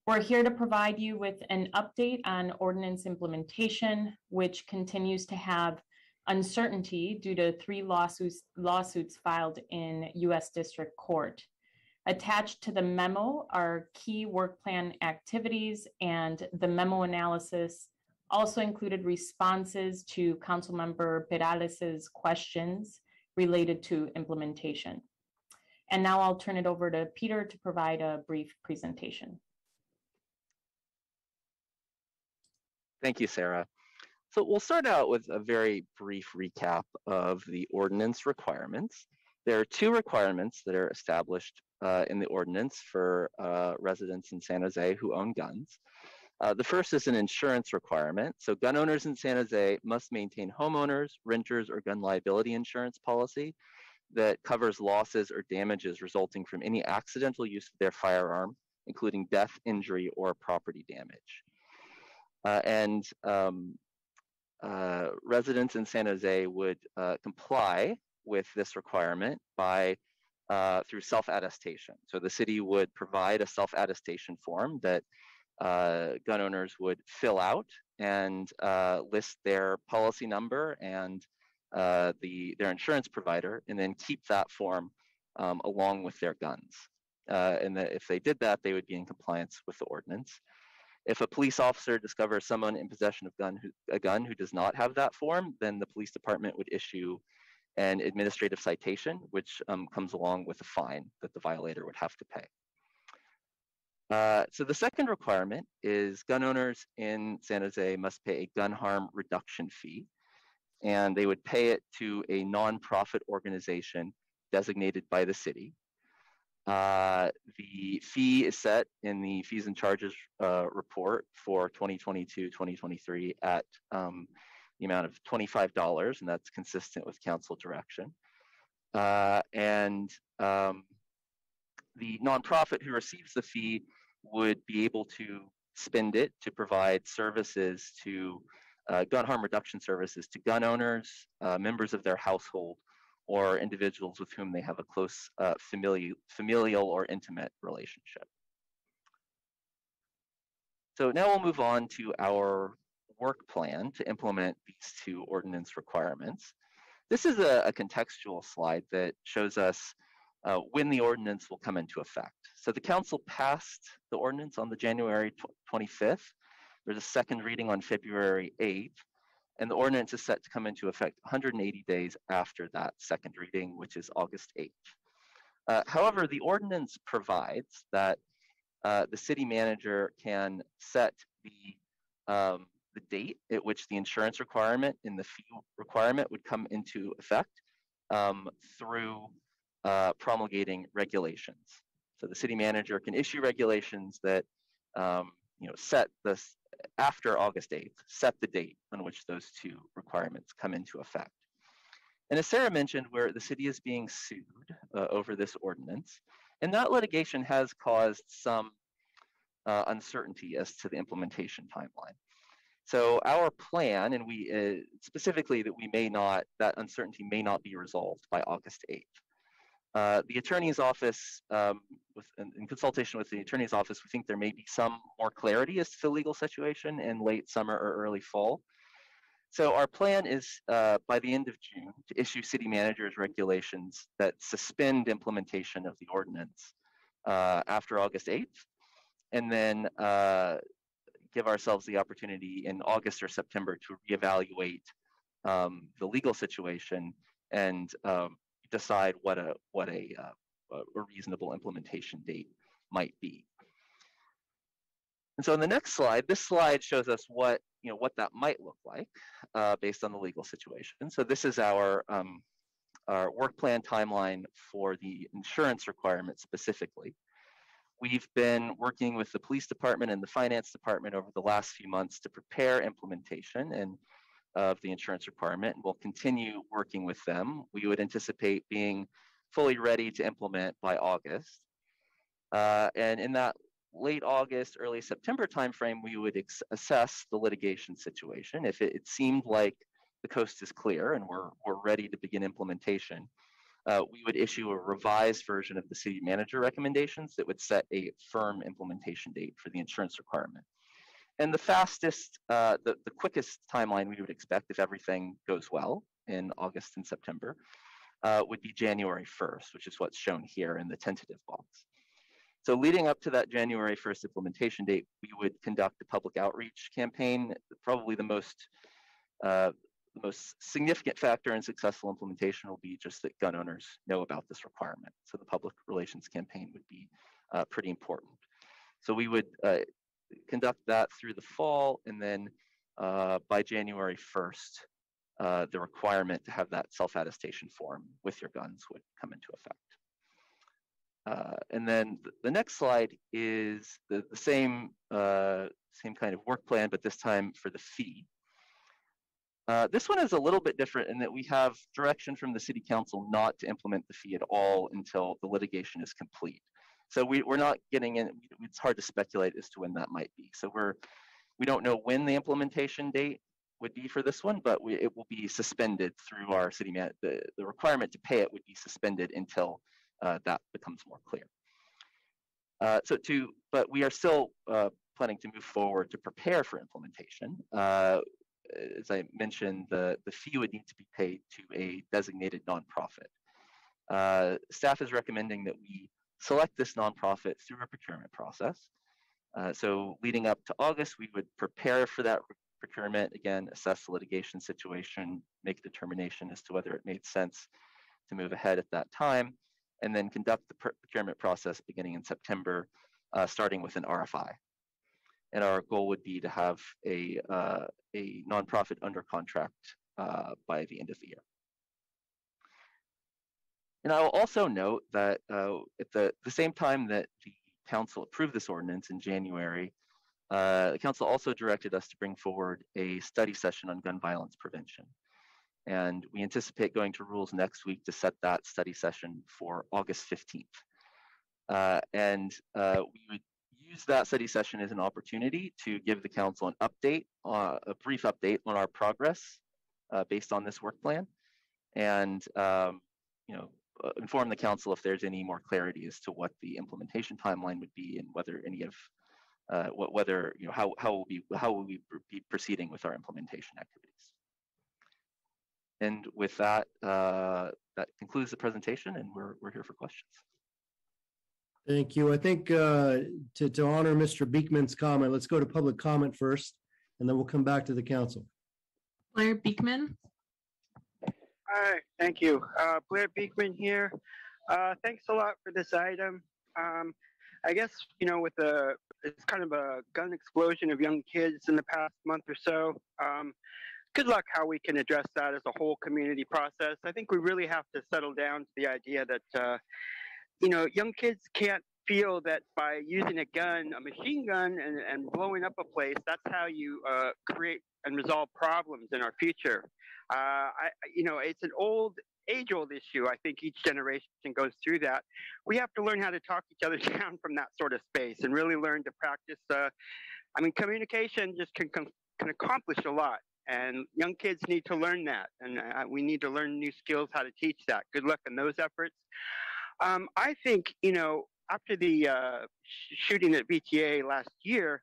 We're here to provide you with an update on ordinance implementation, which continues to have uncertainty due to 3 lawsuits filed in U.S. District Court. Attached to the memo are key work plan activities, and the memo analysis also included responses to Councilmember Peralez's questions related to implementation. And now I'll turn it over to Peter to provide a brief presentation. Thank you, Sarah. So we'll start out with a very brief recap of the ordinance requirements. There are 2 requirements that are established in the ordinance for residents in San Jose who own guns. The first is an insurance requirement. So gun owners in San Jose must maintain homeowners, renters, or gun liability insurance policy that covers losses or damages resulting from any accidental use of their firearm, including death, injury, or property damage. Residents in San Jose would comply with this requirement by through self-attestation. So the city would provide a self-attestation form that gun owners would fill out and list their policy number and their insurance provider, and then keep that form along with their guns. And that if they did that, they would be in compliance with the ordinance. If a police officer discovers someone in possession of a gun who does not have that form, then the police department would issue an administrative citation, which comes along with a fine that the violator would have to pay. So the second requirement is gun owners in San Jose must pay a gun harm reduction fee, and they would pay it to a nonprofit organization designated by the city. The fee is set in the fees and charges report for 2022-2023 at the amount of $25, and that's consistent with council direction. The nonprofit who receives the fee would be able to spend it to provide services to gun harm reduction services to gun owners, members of their household, or individuals with whom they have a close familial or intimate relationship. So now we'll move on to our work plan to implement these 2 ordinance requirements. This is a contextual slide that shows us when the ordinance will come into effect. So the council passed the ordinance on the January 25th. There's a second reading on February 8th. And the ordinance is set to come into effect 180 days after that second reading, which is August 8th. However, the ordinance provides that the city manager can set the date at which the insurance requirement and the fee requirement would come into effect through promulgating regulations. So the city manager can issue regulations that set this after August 8th, set the date on which those 2 requirements come into effect. And as Sarah mentioned, where the city is being sued over this ordinance, and that litigation has caused some uncertainty as to the implementation timeline. So our plan, and we specifically that uncertainty may not be resolved by August 8th. The attorney's office, in consultation with the attorney's office, we think there may be some more clarity as to the legal situation in late summer or early fall. So our plan is by the end of June to issue city managers regulations that suspend implementation of the ordinance after August 8th, and then give ourselves the opportunity in August or September to reevaluate the legal situation and decide what a reasonable implementation date might be. And so in the next slide, this slide shows us what that might look like based on the legal situation. So this is our work plan timeline for the insurance requirement specifically. We've been working with the police department and the finance department over the last few months to prepare implementation of the insurance requirement, and we'll continue working with them. We would anticipate being fully ready to implement by August. And in that late August, early September timeframe, we would assess the litigation situation. If it seemed like the coast is clear and we're ready to begin implementation, we would issue a revised version of the city manager recommendations that would set a firm implementation date for the insurance requirement. And the fastest, the quickest timeline we would expect if everything goes well in August and September would be January 1st, which is what's shown here in the tentative box. So leading up to that January 1st implementation date, we would conduct a public outreach campaign. Probably the most significant factor in successful implementation will be just that gun owners know about this requirement. So the public relations campaign would be pretty important. So we would conduct that through the fall, and then by January 1st, the requirement to have that self-attestation form with your guns would come into effect. And then the next slide is the same kind of work plan, but this time for the fee. This one is a little bit different in that we have direction from the City Council not to implement the fee at all until the litigation is complete. So we're not getting in, it's hard to speculate as to when that might be. So we don't know when the implementation date would be for this one, but it will be suspended through our city, the requirement to pay it would be suspended until that becomes more clear. But we are still planning to move forward to prepare for implementation. As I mentioned, the fee would need to be paid to a designated nonprofit. Staff is recommending that we select this nonprofit through a procurement process. So leading up to August, we would prepare for that procurement, again, assess the litigation situation, make a determination as to whether it made sense to move ahead at that time, and then conduct the procurement process beginning in September, starting with an RFI. And our goal would be to have a nonprofit under contract by the end of the year. And I will also note that at the same time that the council approved this ordinance in January, the council also directed us to bring forward a study session on gun violence prevention. And we anticipate going to rules next week to set that study session for August 15th. We would use that study session as an opportunity to give the council an update, a brief update on our progress based on this work plan, and inform the council if there's any more clarity as to what the implementation timeline would be and whether any of how will we be proceeding with our implementation activities. And with that, that concludes the presentation, and we're here for questions. Thank you. I think to honor Mr. Beekman's comment, let's go to public comment first, and then we'll come back to the council. Blair Beekman. Hi, thank you. Blair Beekman here. Thanks a lot for this item. I guess, with it's kind of a gun explosion of young kids in the past month or so. Good luck how we can address that as a whole community process. I think we really have to settle down to the idea that, young kids can't feel that by using a gun, a machine gun, and blowing up a place, that's how you create and resolve problems in our future. It's an age-old issue. I think each generation goes through that. We have to learn how to talk each other down from that sort of space and really learn to practice. Communication just can accomplish a lot. And young kids need to learn that. And we need to learn new skills how to teach that. Good luck in those efforts. I think, after the shooting at BTA last year,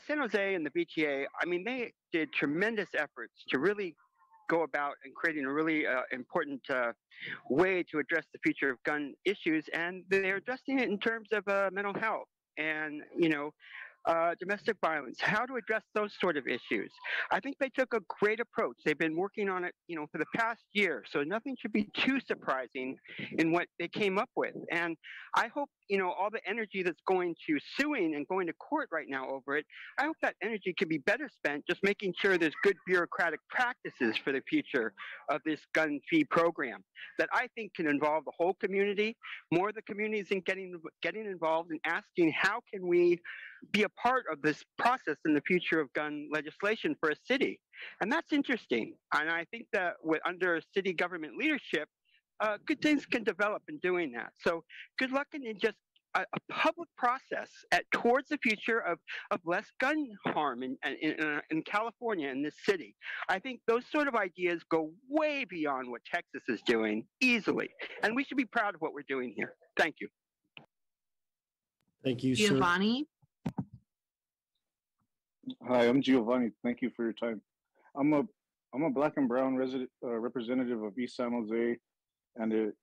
San Jose and the BTA, they did tremendous efforts to really go about and creating a really important way to address the future of gun issues. And they're addressing it in terms of mental health. And, domestic violence, how to address those sort of issues. I think they took a great approach. They've been working on it, for the past year, so nothing should be too surprising in what they came up with. And I hope, all the energy that's going to suing and going to court right now over it, I hope that energy can be better spent just making sure there's good bureaucratic practices for the future of this gun fee program that I think can involve the whole community, more of the communities in getting involved and asking how can we be a part of this process in the future of gun legislation for a city. And that's interesting. And I think that under city government leadership, good things can develop in doing that. So good luck in just a public process towards the future of less gun harm in California, in this city. I think those sort of ideas go way beyond what Texas is doing easily. And we should be proud of what we're doing here. Thank you. Thank you, sir. Giovanni. Hi, I'm Giovanni. Thank you for your time. I'm a Black and Brown representative of East San Jose, and it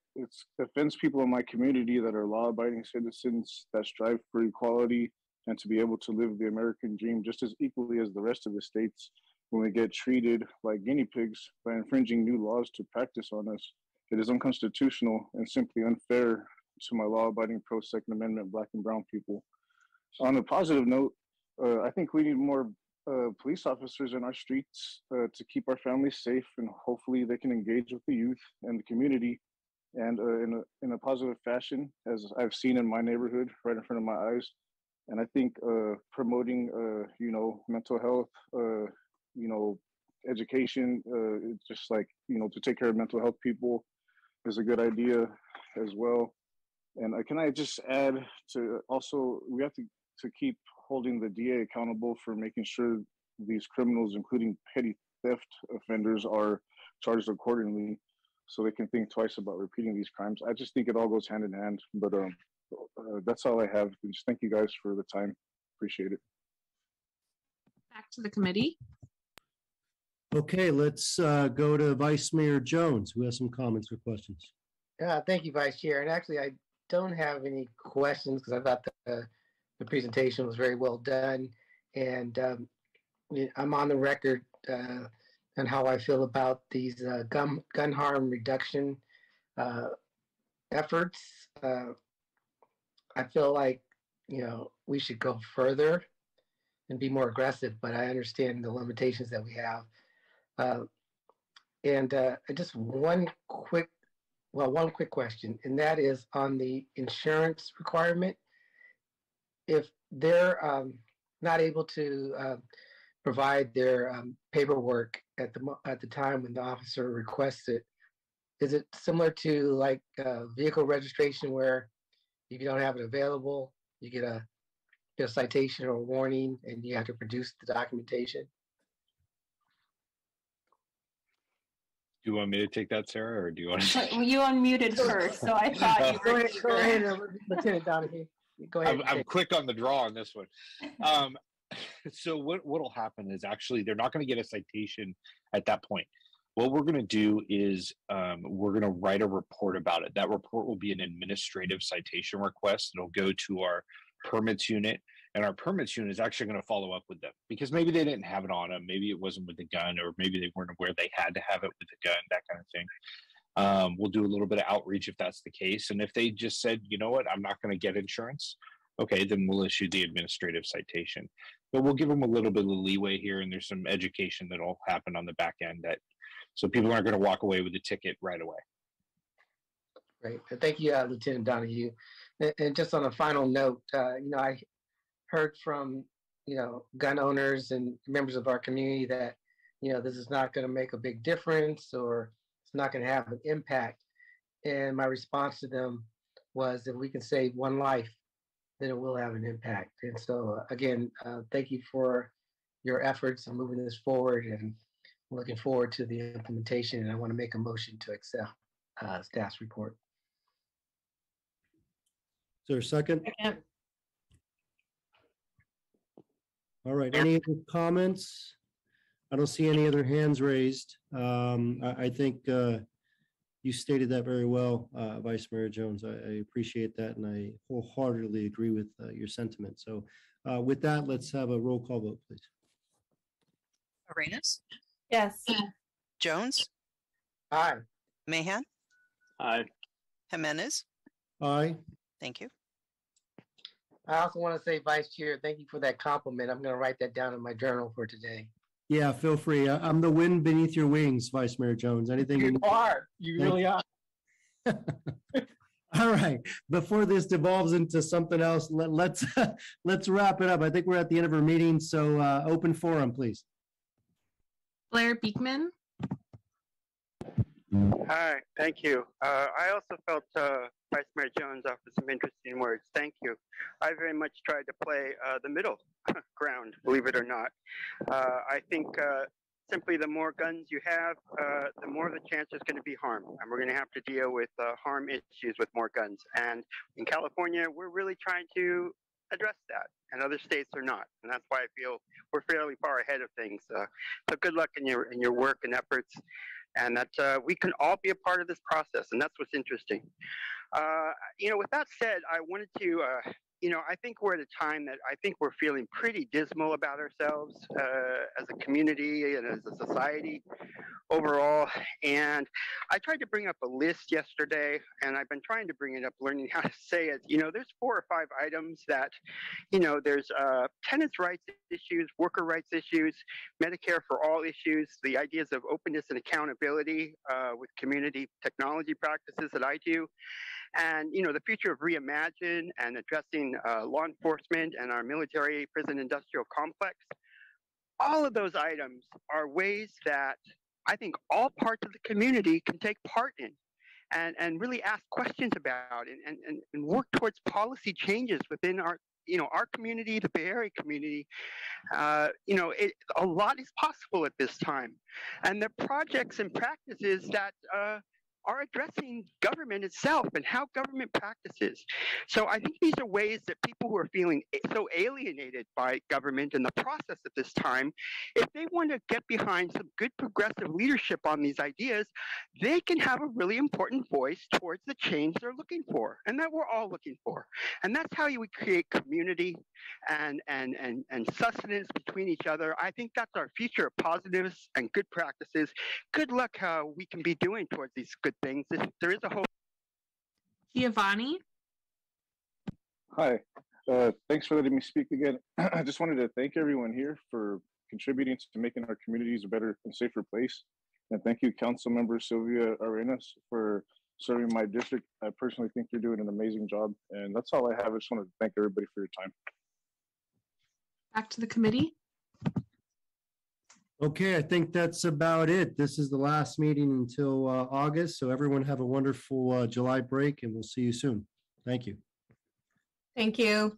offends people in my community that are law-abiding citizens that strive for equality and to be able to live the American dream just as equally as the rest of the states when we get treated like guinea pigs by infringing new laws to practice on us. It is unconstitutional and simply unfair to my law-abiding pro-Second Amendment Black and Brown people. On a positive note, I think we need more police officers in our streets to keep our families safe, and hopefully they can engage with the youth and the community and in a positive fashion, as I've seen in my neighborhood right in front of my eyes. And I think promoting, mental health, education, just like, to take care of mental health people is a good idea as well. And can I just add to also, we have to keep holding the DA accountable for making sure these criminals, including petty theft offenders, are charged accordingly so they can think twice about repeating these crimes. I just think it all goes hand in hand, but that's all I have. Just thank you guys for the time. Appreciate it. Back to the committee. Okay, let's go to Vice Mayor Jones, who has some comments or questions. Thank you, Vice Chair. And actually, I don't have any questions because I thought the presentation was very well done. And I'm on the record on how I feel about these gun harm reduction efforts. I feel like, we should go further and be more aggressive, but I understand the limitations that we have. And just one quick question, and that is on the insurance requirement. If they're not able to provide their paperwork at the time when the officer requests it, is it similar to like vehicle registration where if you don't have it available, you get a citation or a warning and you have to produce the documentation? Do you want me to take that, Sarah, or do you want to? You unmuted first, so I thought you were. Go ahead, Lieutenant Donahue. Go ahead. I'm quick on the draw on this one. So what will happen is actually they're not going to get a citation at that point. What we're going to do is we're going to write a report about it. That report will be an administrative citation request. It'll go to our permits unit, and our permits unit is actually going to follow up with them because maybe they didn't have it on them. Maybe it wasn't with the gun, or maybe they weren't aware they had to have it with the gun, that kind of thing. We'll do a little bit of outreach if that's the case. And if they just said, you know what, I'm not going to get insurance, okay, then we'll issue the administrative citation. But we'll give them a little bit of leeway here, and there's some education that'll happen on the back end so people aren't going to walk away with a ticket right away. Great. Thank you, Lieutenant Donahue. And just on a final note, I heard from, gun owners and members of our community that, this is not going to make a big difference or it's not going to have an impact. And my response to them was, if we can save one life, then it will have an impact. And so, again, thank you for your efforts in moving this forward, and I'm looking forward to the implementation. And I want to make a motion to accept staff's report. Is there a second? All right, any other comments? I don't see any other hands raised. I think you stated that very well, Vice Mayor Jones. I appreciate that, and I wholeheartedly agree with your sentiment. So With that, let's have a roll call vote, please. Arenas, Yes. Jones, Aye. Mahan, Aye. Jimenez. Aye. Thank you. I also want to say, Vice Chair, thank you for that compliment. I'm going to write that down in my journal for today. Yeah, feel free. I'm the wind beneath your wings, Vice Mayor Jones. Anything You are. You Thank really are. All right. Before this devolves into something else, let's let's wrap it up. I think we're at the end of our meeting, so open forum, please. Blair Beekman. Hi, thank you. I also felt Vice Mayor Jones offered some interesting words. Thank you. I very much tried to play the middle ground, believe it or not. I think simply the more guns you have, the more the chance there's going to be harm. And we're going to have to deal with harm issues with more guns. And in California, we're really trying to address that. And other states are not. And that's why I feel we're fairly far ahead of things. So good luck in your work and efforts. And that we can all be a part of this process. And that's what's interesting. With that said, I wanted to, I think we're at a time that I think we're feeling pretty dismal about ourselves as a community and as a society overall. And I tried to bring up a list yesterday, and I've been trying to bring it up, learning how to say it. There's 4 or 5 items that, there's tenants' rights issues, worker rights issues, Medicare for all issues, the ideas of openness and accountability with community technology practices that I do. And, the future of Reimagine and addressing law enforcement and our military prison industrial complex. All of those items are ways that I think all parts of the community can take part in and really ask questions about and work towards policy changes within our community, the Bay Area community. A lot is possible at this time. And the projects and practices that are addressing government itself and how government practices. So I think these are ways that people who are feeling so alienated by government and the process at this time, if they want to get behind some good progressive leadership on these ideas, they can have a really important voice towards the change they're looking for and that we're all looking for. And that's how you would create community and sustenance between each other. I think that's our future of positives and good practices. Good luck how we can be doing towards these good things. There is a hope. Giovanni. Hi, thanks for letting me speak again. I just wanted to thank everyone here for contributing to making our communities a better and safer place. And thank you, Council Member Sylvia Arenas, for serving my district. I personally think you're doing an amazing job. And that's all I have. I just wanted to thank everybody for your time. Back to the committee. Okay, I think that's about it. This is the last meeting until August. So everyone have a wonderful July break and we'll see you soon. Thank you. Thank you.